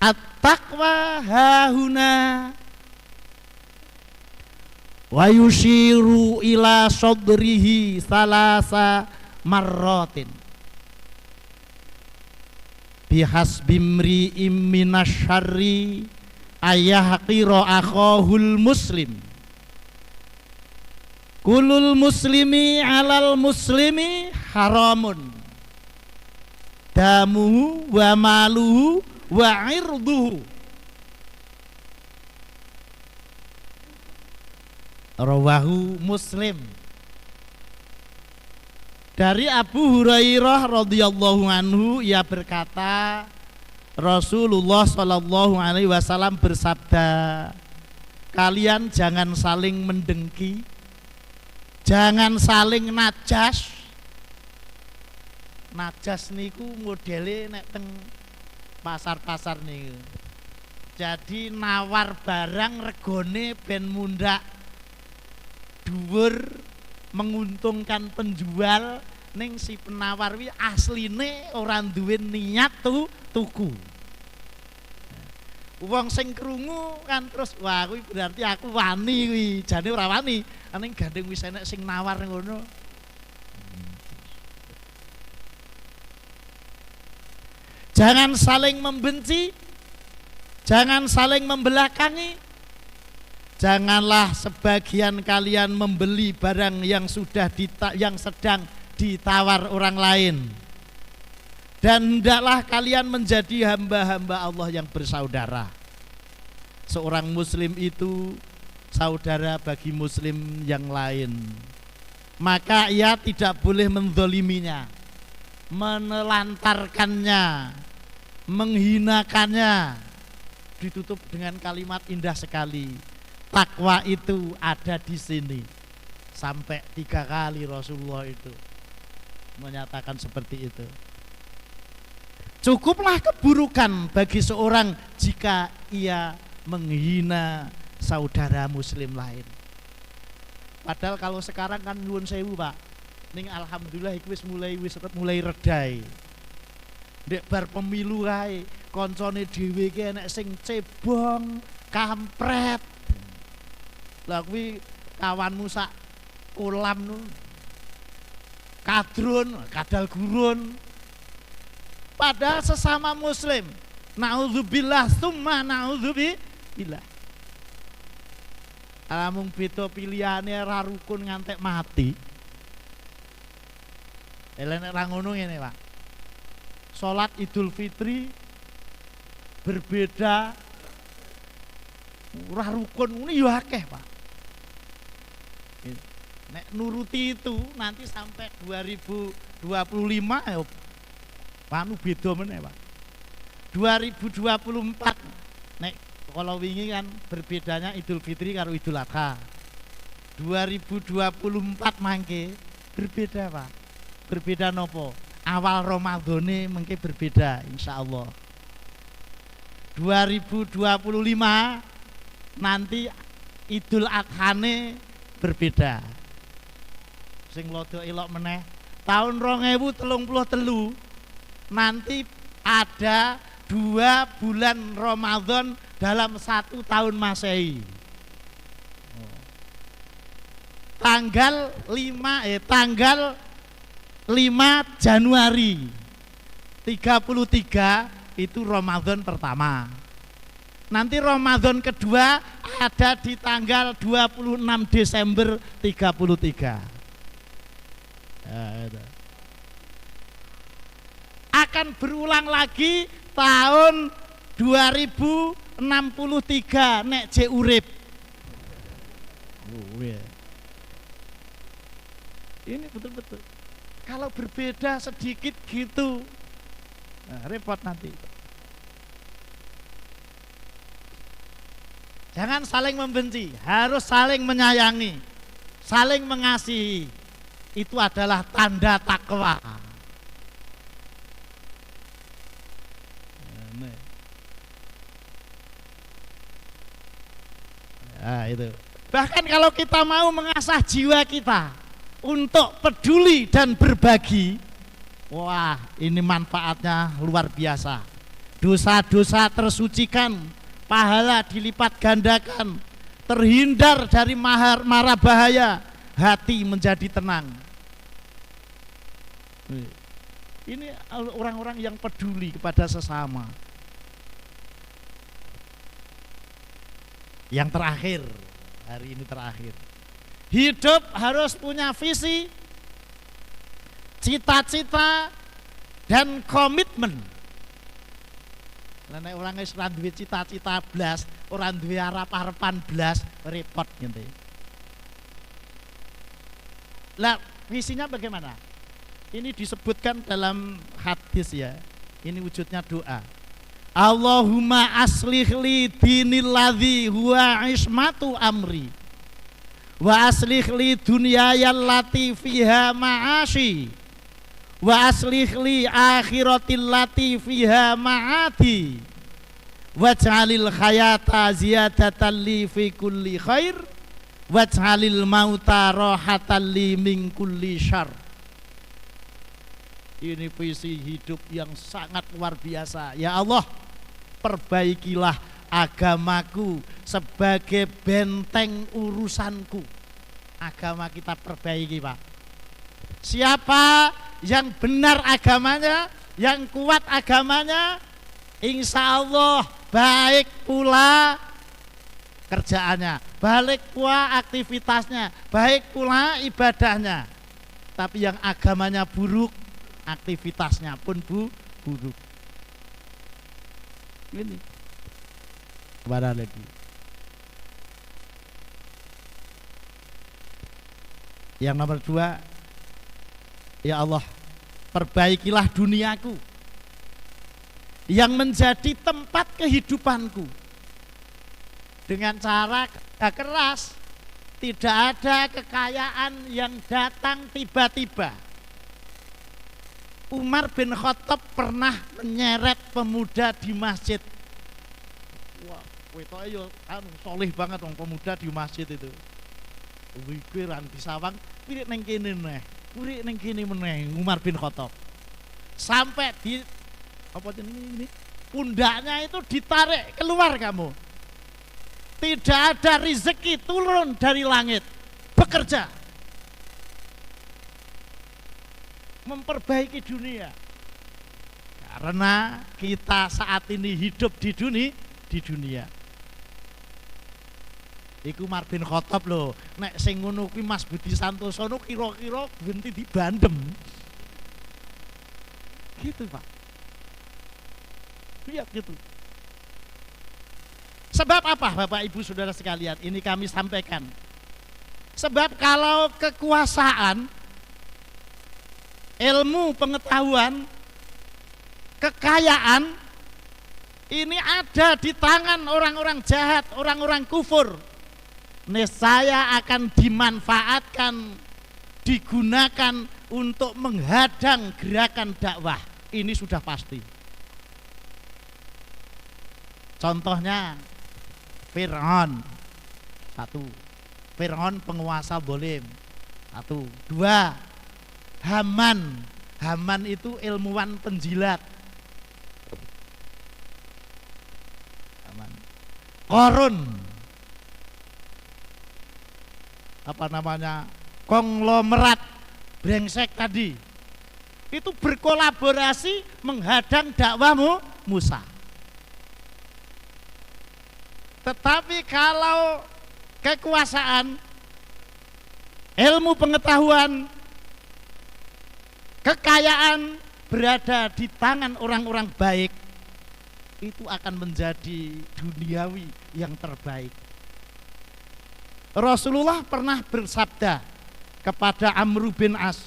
At-taqwa hahuna. Wa yushiru ila sadrihi salasa marratin. Bihasbimri minasyarri ayahqira akhahul muslim. Kulul muslimi alal muslimi haramun damuhu wa maluhu wa irduhu. Rawahu Muslim. Dari Abu Hurairah radhiyallahu anhu, ia berkata, Rasulullah sallallahu alaihi wasallam bersabda, kalian jangan saling mendengki, jangan saling najas. Najas niku modele nek teng pasar-pasar niku. Jadi nawar barang regone ben mundak dhuwur, menguntungkan penjual, ning si penawar wi asline ora duwe niat tuku. Wong sing krungu kan terus wah kuwi berarti aku wani kuwi, jane ora wani, ning gandeng wis enek sing nawar ngono. Jangan saling membenci, jangan saling membelakangi. Janganlah sebagian kalian membeli barang yang yang sedang ditawar orang lain. Dan hendaklah kalian menjadi hamba-hamba Allah yang bersaudara. Seorang muslim itu saudara bagi muslim yang lain. Maka ia tidak boleh menzoliminya, menelantarkannya, menghinakannya. Ditutup dengan kalimat indah sekali. Takwa itu ada di sini. Sampai 3 kali Rasulullah itu menyatakan seperti itu. Cukuplah keburukan bagi seorang jika ia menghina saudara muslim lain. Padahal kalau sekarang kan nyuwun sewu Pak, ning alhamdulillah iku mulai redai. Ndek bar pemilu kae koncone dhewe ki enek sing cebong, kampret. Lah kuwi kawanmu sak kolam nu. Kadrun, kadal gurun. Padahal sesama muslim. Nauzubillah summa nauzubillah. Alamung beda pilihane ra rukun ngantek mati. Elene ra ngono ngene, Pak. Salat Idul Fitri berbeda, ora rukun ngene ya akeh, Pak. Nek nuruti itu nanti sampai 2025 ya panu beda meneh, Pak. 2024 nek kalau wingi kan berbedanya Idul Fitri karo Idul Adha. 2024 mangke berbeda, Pak. Berbeda nopo? Awal Ramadhane mengke berbeda insyaallah. 2025 nanti Idul Adhane berbeda. Sing lodo elok meneh tahun 2033 nanti ada 2 bulan Ramadan dalam 1 tahun Masehi. Tanggal 5 Januari 33 itu Ramadan pertama. Nanti Ramadan kedua ada di tanggal 26 Desember 33. Akan berulang lagi tahun 2063 nek je urip. Ini betul-betul. Kalau berbeda sedikit gitu, repot nanti. Jangan saling membenci, harus saling menyayangi, saling mengasihi. Itu adalah tanda takwa. Nah, itu. Bahkan kalau kita mau mengasah jiwa kita untuk peduli dan berbagi, wah, ini manfaatnya luar biasa. Dosa-dosa tersucikan, pahala dilipat gandakan, terhindar dari mara bahaya, hati menjadi tenang. Ini orang-orang yang peduli kepada sesama. Yang terakhir, hari ini terakhir, hidup harus punya visi, cita-cita, dan komitmen. Nek orang wis ora duwe cita-cita blas, ora duwe arep-arepan blas, repot gitu. Lah, visinya bagaimana? Ini disebutkan dalam hadis ya. Ini wujudnya doa. Allahumma aslih li dinil ladzi huwa ismatu amri wa aslih li dunyaya allati fiha ma'ashi wa aslih li akhiratil lati fiha ma'ati waj'alil hayata ziyadatan li fi kulli khair waj'alil mauta rahatan li min kulli syarr. Ini visi hidup yang sangat luar biasa. Ya Allah, perbaikilah agamaku sebagai benteng urusanku. Agama kita perbaiki, Pak. Siapa yang benar agamanya, yang kuat agamanya, insya Allah baik pula kerjaannya, baik pula aktivitasnya, baik pula ibadahnya. Tapi yang agamanya buruk, aktivitasnya pun buruk. Ini kemana lagi? Yang nomor 2, ya Allah, perbaikilah duniaku yang menjadi tempat kehidupanku dengan cara keras. Tidak ada kekayaan yang datang tiba-tiba. Umar bin Khattab pernah menyeret pemuda di masjid. Wah, itu ayo solih banget orang pemuda di masjid itu. Wih, ranti sawang, wirik neng kene neh, wirik neng kene meneh. Umar bin Khattab sampai di ini pundaknya itu ditarik keluar kamu. Tidak ada rezeki turun dari langit, bekerja memperbaiki dunia. Karena kita saat ini hidup di dunia. Iku Umar bin Khattab loh. Nek sing ngono kuwi Mas Budi Santoso no kira-kira ganti di Bandem. Gitu, Pak. Lihat gitu. Sebab apa, Bapak Ibu Saudara sekalian? Ini kami sampaikan. Sebab kalau kekuasaan, ilmu pengetahuan, kekayaan ini ada di tangan orang-orang jahat, orang-orang kufur, niscaya akan dimanfaatkan, digunakan untuk menghadang gerakan dakwah. Ini sudah pasti. Contohnya Fir'aun, 1. Fir'aun penguasa zalim, 1. 2. Haman itu ilmuwan penjilat. Korun, apa namanya, konglomerat brengsek tadi, itu berkolaborasi menghadang dakwah Musa. Tetapi kalau kekuasaan, ilmu pengetahuan, kekayaan berada di tangan orang-orang baik, itu akan menjadi duniawi yang terbaik. Rasulullah pernah bersabda kepada Amru bin As,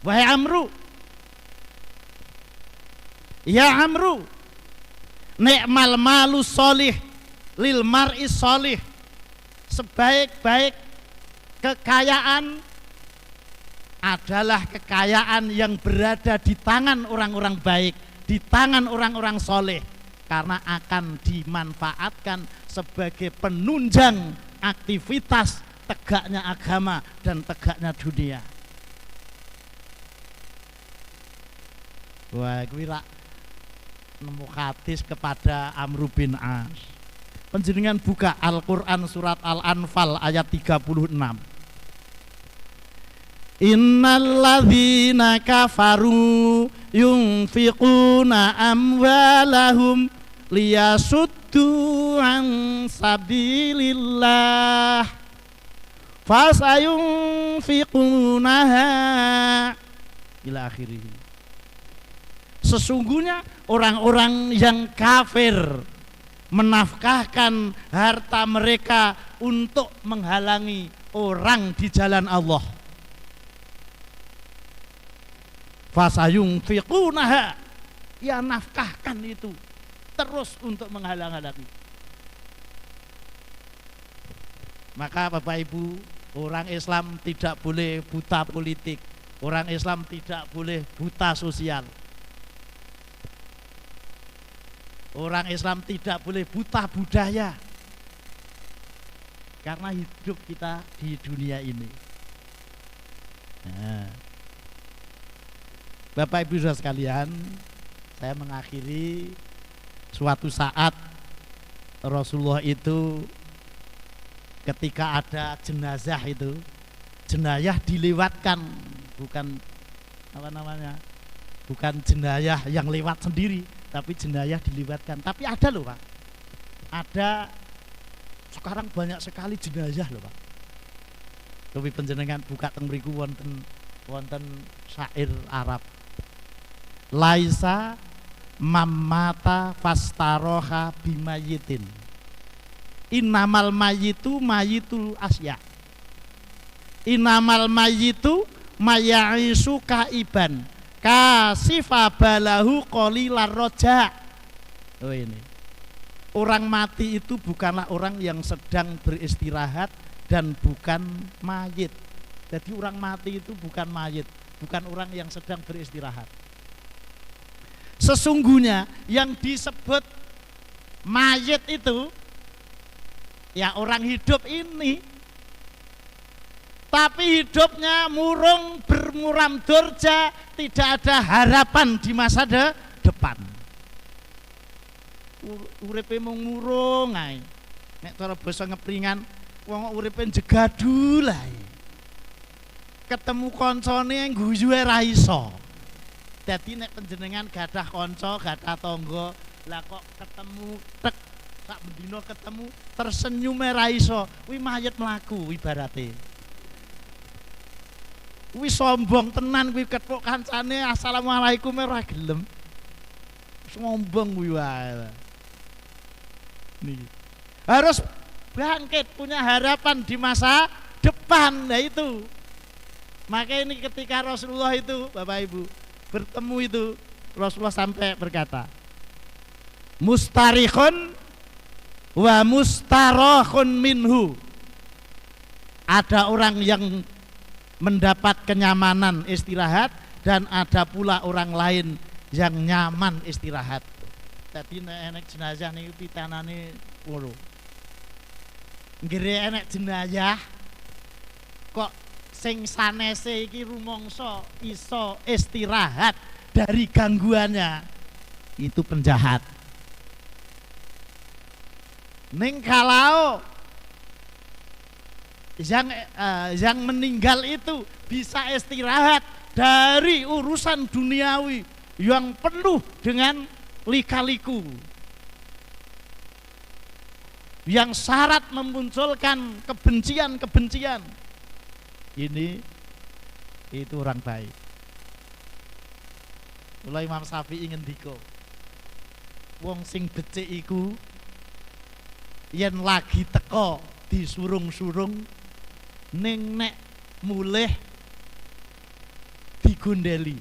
wahai Amru, ya Amru, ni'mal malu solih lil mar'i solih, sebaik-baik kekayaan adalah kekayaan yang berada di tangan orang-orang baik, di tangan orang-orang soleh. karena akan dimanfaatkan sebagai penunjang aktivitas tegaknya agama dan tegaknya dunia. Wah, kuwi rak nemu hadis kepada Amr bin As. Panjenengan buka Al-Qur'an surat Al-Anfal ayat 36. Innalladzina kafaru yunfiquna amwalahum liyasuddu an sabilillah fasayunfiqunaha ila akhirih. Sesungguhnya orang-orang yang kafir menafkahkan harta mereka untuk menghalangi orang di jalan Allah. Fasayunfiqunaha, ya nafkahkan itu terus untuk menghalang-halangi. Maka Bapak Ibu, orang Islam tidak boleh buta politik, orang Islam tidak boleh buta sosial, orang Islam tidak boleh buta budaya, karena hidup kita di dunia ini. Nah, Bapak Ibu saudara sekalian, saya mengakhiri. Suatu saat Rasulullah itu ketika ada jenazah itu, jenayah dilewatkan, bukan apa namanya, bukan jenayah yang lewat sendiri, tapi jenayah dilewatkan. Tapi ada loh Pak, ada sekarang banyak sekali jenazah loh Pak. Tapi panjenengan buka teng mriku wonten syair Arab. Laisa mamata fastaroha bimayitin, innamal mayitu mayitul asya, innamal mayitu maya'isu kaiban kasifa balahu qalilar roja. Oh, ini orang mati itu bukanlah orang yang sedang beristirahat dan bukan mayit. Jadi orang mati itu bukan mayit, bukan orang yang sedang beristirahat. Sesungguhnya yang disebut mayit itu ya orang hidup ini, tapi hidupnya murung bermuram durja, tidak ada harapan di masa depan. Uripe mung murung ae. Nek cara basa ngepringan wong uripe jegadul ae. Ketemu koncone guyu ra iso. Dadi nek panjenengan gadah kanca, gadah tangga, lah kok ketemu tek sak bendina ketemu tersenyum ra iso, kuwi mayit mlaku ibarate. Kuwi sombong tenan kuwi kethuk kancane assalamualaikum ora gelem. Sombong kuwi wae. Nih. Harus bangkit, punya harapan di masa depan, nah itu. Maka ini ketika Rasulullah itu Bapak Ibu bertemu itu, Rasulullah sampai berkata, mustarikhun wa mustarokhun minhu. Ada orang yang mendapat kenyamanan istirahat dan ada pula orang lain yang nyaman istirahat. Tadi enek jenazah niku pitanane loro. Nggire enek jenazah kok sing sanese iki rumangsa iso istirahat dari gangguannya, itu penjahat. Ning kalau yang meninggal itu bisa istirahat dari urusan duniawi yang penuh dengan lika-liku, yang syarat memunculkan kebencian-kebencian. Ini itu orang baik. Mulai Imam Syafi'i ngendika, wong sing becik iku yen lagi teko disurung-surung, ning nek mulih digondeli.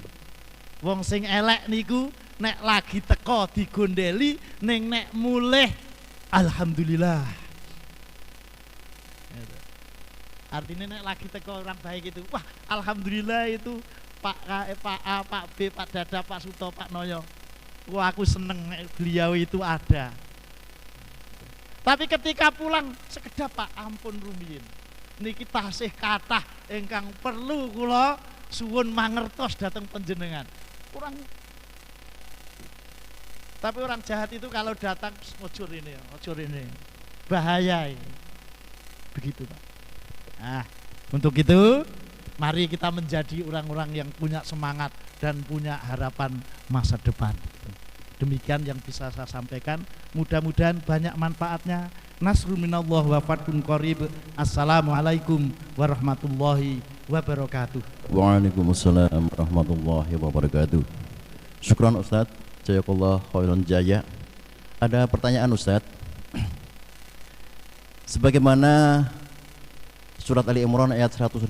Wong sing elek niku nek lagi teko digondeli, ning nek mulih alhamdulillah. Artinya nek lagi teko orang baik itu, wah alhamdulillah itu Pak A, Pak B, Pak Dada, Pak Suto, Pak Noyo. Wah, aku seneng beliau itu ada. Tapi ketika pulang sekedap Pak, ampun rumiyin. Niki tasih kathah ingkang perlu kula suwun mangertos dhateng panjenengan. Tapi orang jahat itu kalau datang ojo ini. Bahaya ini. Begitu Pak. Nah, untuk itu mari kita menjadi orang-orang yang punya semangat dan punya harapan masa depan. Demikian yang bisa saya sampaikan. Mudah-mudahan banyak manfaatnya. Nasrul minallah wa fathun qarib. Assalamualaikum warahmatullahi wabarakatuh. Waalaikumsalam warahmatullahi wabarakatuh. Syukran Ustaz, jazakallah khairan jaya. Ada pertanyaan Ustaz. Sebagaimana surat Ali Imran ayat 189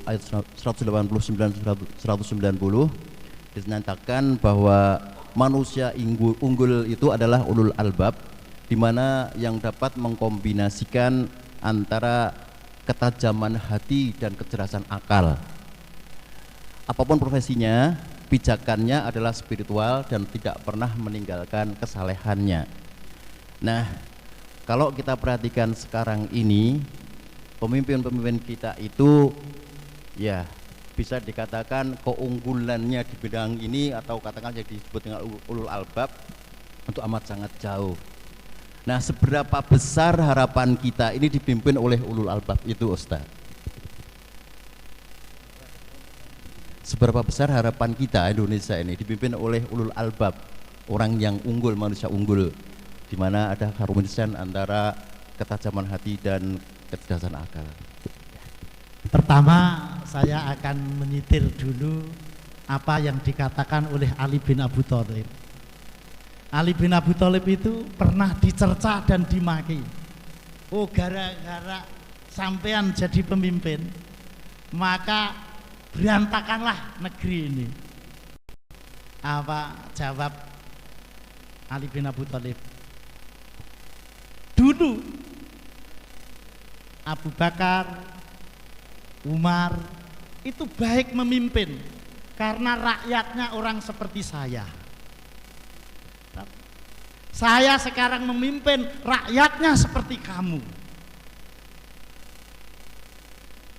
ayat 189 190 dinyatakan bahwa manusia unggul itu adalah ulul albab, di mana yang dapat mengkombinasikan antara ketajaman hati dan kecerdasan akal. Apapun profesinya, pijakannya adalah spiritual dan tidak pernah meninggalkan kesalehannya. Nah, kalau kita perhatikan sekarang ini, pemimpin-pemimpin kita itu ya bisa dikatakan keunggulannya di bidang ini atau katakan yang disebut dengan ulul albab untuk amat sangat jauh. Nah, seberapa besar harapan kita ini dipimpin oleh ulul albab itu Ustaz? Seberapa besar harapan kita Indonesia ini dipimpin oleh ulul albab, orang yang unggul, manusia unggul, di mana ada harmonisan antara ketajaman hati dan kecerdasan akal. Pertama, saya akan menyitir dulu apa yang dikatakan oleh Ali bin Abi Thalib. Ali bin Abi Thalib itu pernah dicerca dan dimaki. Oh, gara-gara sampean jadi pemimpin, maka berantakanlah negeri ini. Apa jawab Ali bin Abi Thalib? Dulu Abu Bakar, Umar itu baik memimpin karena rakyatnya orang seperti saya. Saya sekarang memimpin rakyatnya seperti kamu.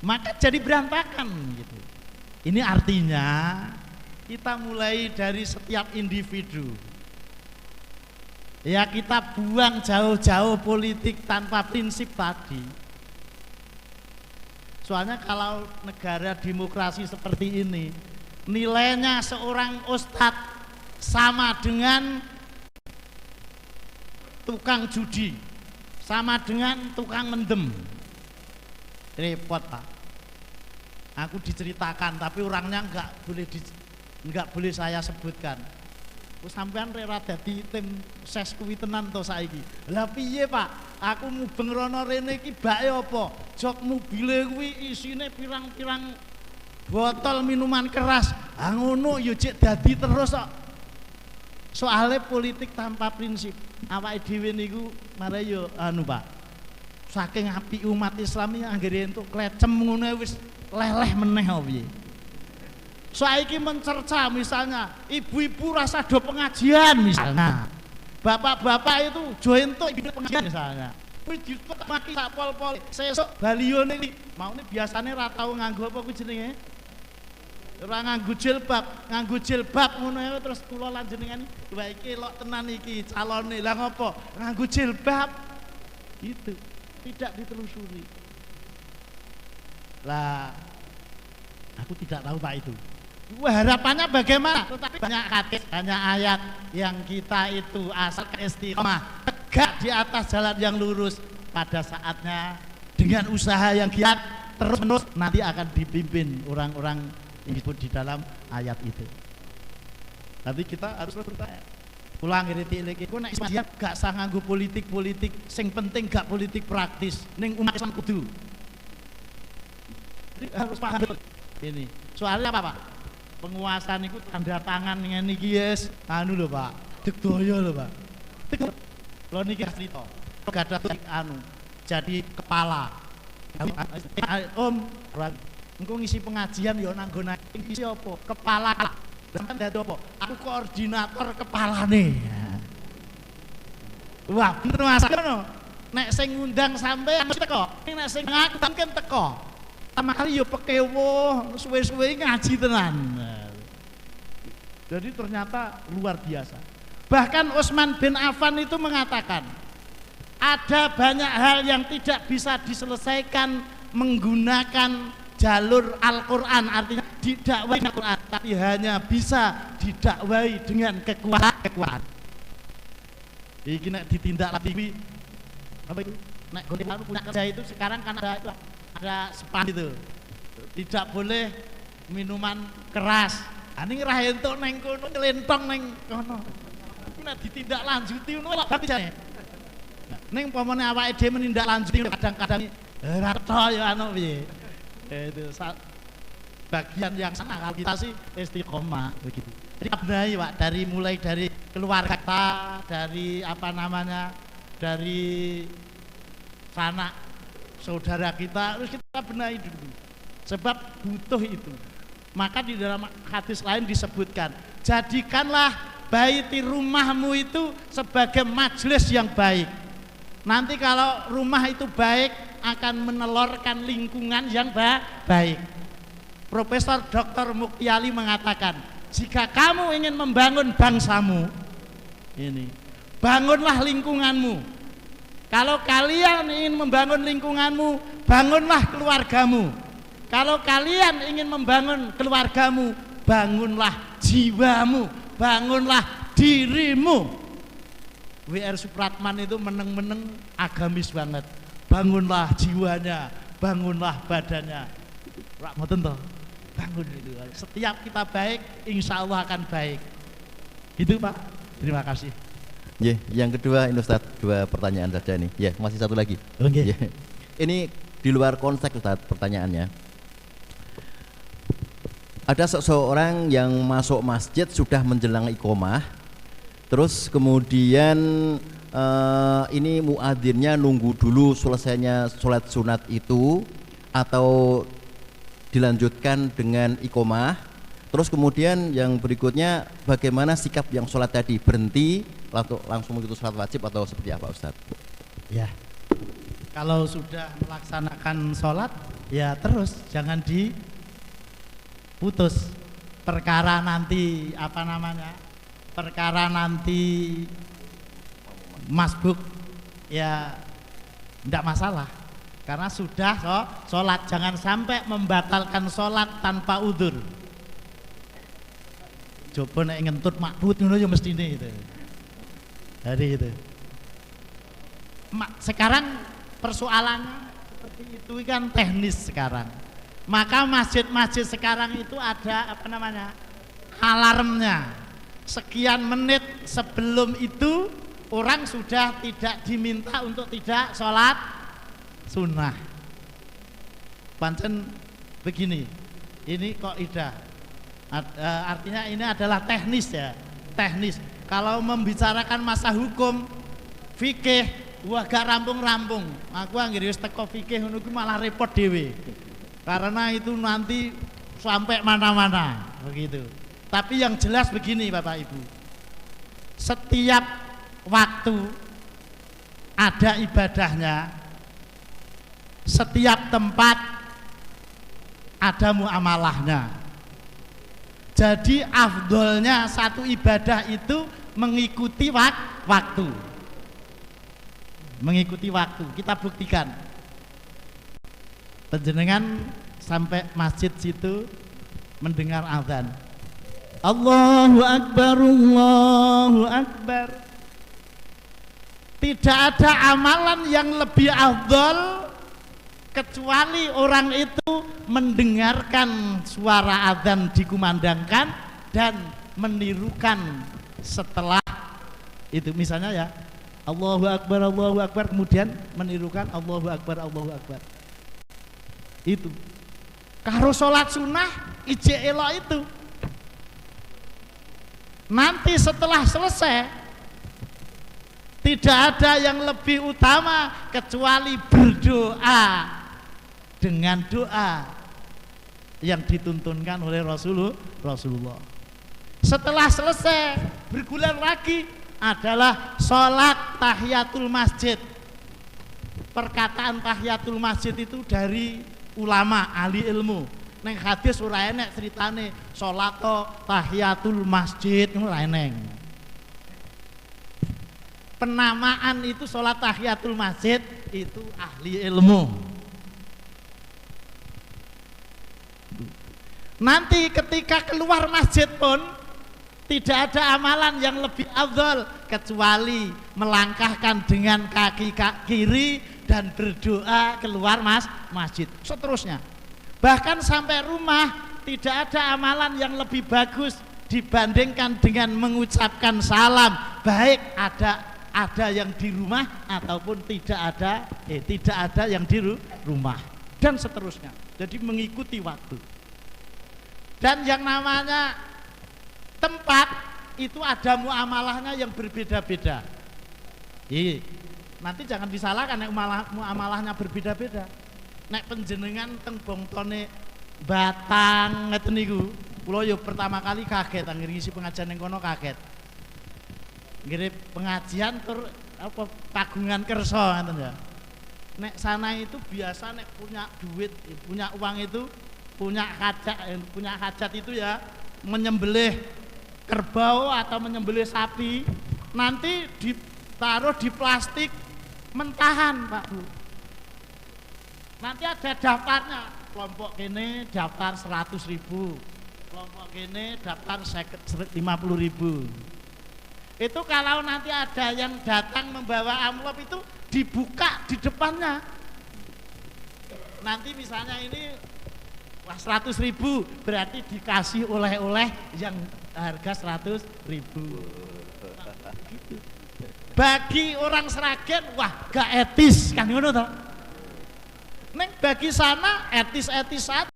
Maka jadi berantakan gitu. Ini artinya kita mulai dari setiap individu. Ya, kita buang jauh-jauh politik tanpa prinsip tadi. Soalnya kalau negara demokrasi seperti ini, nilainya seorang ustadz sama dengan tukang judi, sama dengan tukang mendem. Repot Pak. Aku diceritakan, tapi orangnya nggak boleh saya sebutkan. Sampean rera dadi tim ses kuwi tenan to saiki. Lah piye Pak? Aku mubeng rono rene iki bake apa? Jok mobile kuwi isine pirang-pirang botol minuman keras. Ah ngono ya cek dadi terus kok. Soale politik tanpa prinsip. Awake dhewe niku mare yo Pak. Saking apik umat Islam iki anggere entuk klecem ngono wis leleh meneh apa piye. Saiki mencerca misalnya ibu-ibu rasa do pengajian misalnya, bapak-bapak itu join tuh pengajian misalnya, wis ditemaki sak pol-pol, sesuk balione iki maune biasane ra tau nganggo apa kuwi jenenge, ora nganggo jilbab ngono terus kula lan jenengan wah iki lok tenan iki calone lah ngopo nganggo jilbab itu tidak ditelusuri. Lah aku tidak tahu Pak itu. Harapannya bagaimana? Tetapi banyak hadis, banyak ayat yang kita itu asal istiqomah, tegak di atas jalan yang lurus. Pada saatnya dengan usaha yang giat terus-menerus nanti akan dipimpin orang-orang yang disebut di dalam ayat itu. Tapi kita harus bertanya. Ulang titik iku nek dia gak sah nganggo politik, sing penting gak politik praktis ning umat Islam kudu. Jadi harus paham ini. Soalnya apa Pak? Penguasaan itu tanda tangan ngene iki yes, anu lho Pak. Degdaya lho Pak. Lho niki cerita. Gadah anu jadi kepala. Om, engko ngisi pengajian ya nanggon isi apa? Kepala. Sampeyan dadi apa? Aku koordinator kepalane. Wah, bener Mas ngono. Nek sing ngundang sampean mesti teko. Nek sing ngaku mungkin teko. Pertama kali yo pekewo, suwe-suwe ngaji tenan. Jadi ternyata luar biasa. Bahkan Utsman bin Affan itu mengatakan, ada banyak hal yang tidak bisa diselesaikan menggunakan jalur Al-Quran, artinya didakwai Al-Quran, tapi hanya bisa didakwai dengan kekuatan. Iki nek ditindak lebih apa itu? Nek golek punya kerja itu sekarang kan ada spam itu. Tidak boleh minuman keras. Ani ra entuk neng kono nglentong neng kono. Iku nek ditindaklanjuti ngono lak berarti jane. Ning umpamane awake dhewe menindaklanjuti kadang-kadang ora to ya anu piye. Itu bagian yang sana kalau kita sih istiqomah begitu. Jadi abnai Pak, mulai dari keluarga kita, dari apa namanya, dari sanak saudara kita, terus kita benahi dulu. Sebab butuh itu. Maka di dalam hadis lain disebutkan, jadikanlah baiti rumahmu itu sebagai majelis yang baik. Nanti kalau rumah itu baik akan menelurkan lingkungan yang baik. Profesor Dr. Muktiali mengatakan, jika kamu ingin membangun bangsamu, ini bangunlah lingkunganmu. Kalau kalian ingin membangun lingkunganmu, bangunlah keluargamu. Kalau kalian ingin membangun keluargamu, bangunlah jiwamu, bangunlah dirimu. W.R. Supratman itu meneng-meneng agamis banget. Bangunlah jiwanya, bangunlah badannya. Rak ngoten toh. Bangun itu. Setiap kita baik, insya Allah akan baik. Gitu Pak. Terima kasih. Yeah, yang kedua ini Ustaz, dua pertanyaan saja nih. Ya, masih satu lagi. Okay. Yeah. Ini di luar konteks Ustaz pertanyaannya. Ada seseorang yang masuk masjid sudah menjelang iqomah, terus kemudian ini muadzinnya nunggu dulu selesainya sholat sunat itu atau dilanjutkan dengan iqomah. Terus kemudian yang berikutnya, bagaimana sikap yang sholat tadi, berhenti langsung mengikuti sholat wajib atau seperti apa Ustaz? Ya, kalau sudah melaksanakan sholat ya terus, jangan diputus. Perkara nanti apa namanya, perkara nanti masbuk ya tidak masalah, karena sudah sholat. Jangan sampai membatalkan sholat tanpa udzur. Coba nek ngentut makbut ngono ya mestine itu. Jadi itu. Sekarang persoalannya seperti itu kan teknis sekarang. Maka masjid-masjid sekarang itu ada apa namanya, alarmnya. Sekian menit sebelum itu orang sudah tidak diminta untuk tidak sholat sunnah. Pancen begini, ini kok idah. Artinya ini adalah teknis ya, teknis. Kalau membicarakan masa hukum, fikih, wah gak rampung-rampung. Aku anggere wis teko fikih ngono ku malah repot dhewe. Karena itu nanti sampai mana-mana begitu. Tapi yang jelas begini Bapak Ibu, setiap waktu ada ibadahnya, setiap tempat ada muamalahnya. Jadi afdolnya satu ibadah itu mengikuti waktu. Mengikuti waktu. Kita buktikan. Panjenengan sampai masjid situ mendengar azan. Allahu Akbar, Allahu Akbar. Tidak ada amalan yang lebih afdol kecuali orang itu mendengarkan suara azan dikumandangkan dan menirukan setelah itu. Misalnya ya, Allahu Akbar, kemudian menirukan Allahu Akbar, Allahu Akbar. Itu karo sholat sunnah ije elok itu. Nanti setelah selesai tidak ada yang lebih utama kecuali berdoa dengan doa yang dituntunkan oleh Rasulullah. Setelah selesai bergulir lagi adalah sholat tahiyatul masjid. Perkataan tahiyatul masjid itu dari ulama ahli ilmu. Neng hadis ora enek ceritane sholat tahiyatul masjid ora eneng. Penamaan itu sholat tahiyatul masjid itu ahli ilmu. Nanti ketika keluar masjid pun tidak ada amalan yang lebih afdal kecuali melangkahkan dengan kaki kiri dan berdoa keluar masjid. Seterusnya. Bahkan sampai rumah tidak ada amalan yang lebih bagus dibandingkan dengan mengucapkan salam, baik ada yang di rumah ataupun tidak ada yang di rumah dan seterusnya. Jadi mengikuti waktu. Dan yang namanya tempat itu ada muamalahnya yang berbeda-beda. Nanti jangan disalahkan nek muamalahnya berbeda-beda. Nek penjenengan teng bongtone Batang ngeten niku, kula yo pertama kali kaget ngisi pengajian ning kono kaget. Ngirim pengajian tur apa pagungan kersa ngeten ya. Nek sana itu biasa nek punya duit, punya uang itu, punya hajat itu ya menyembelih kerbau atau menyembelih sapi, nanti ditaruh di plastik mentahan, Pak Bu. Nanti ada daftarnya, kelompok ini daftar 100.000, kelompok ini daftar 50.000. Itu kalau nanti ada yang datang membawa amplop itu dibuka di depannya. Nanti misalnya ini 100.000 berarti dikasih oleh-oleh yang harga 100.000. Bagi orang Sragen wah gak etis kan ngono toh. Neng bagi sana etis-etis saja.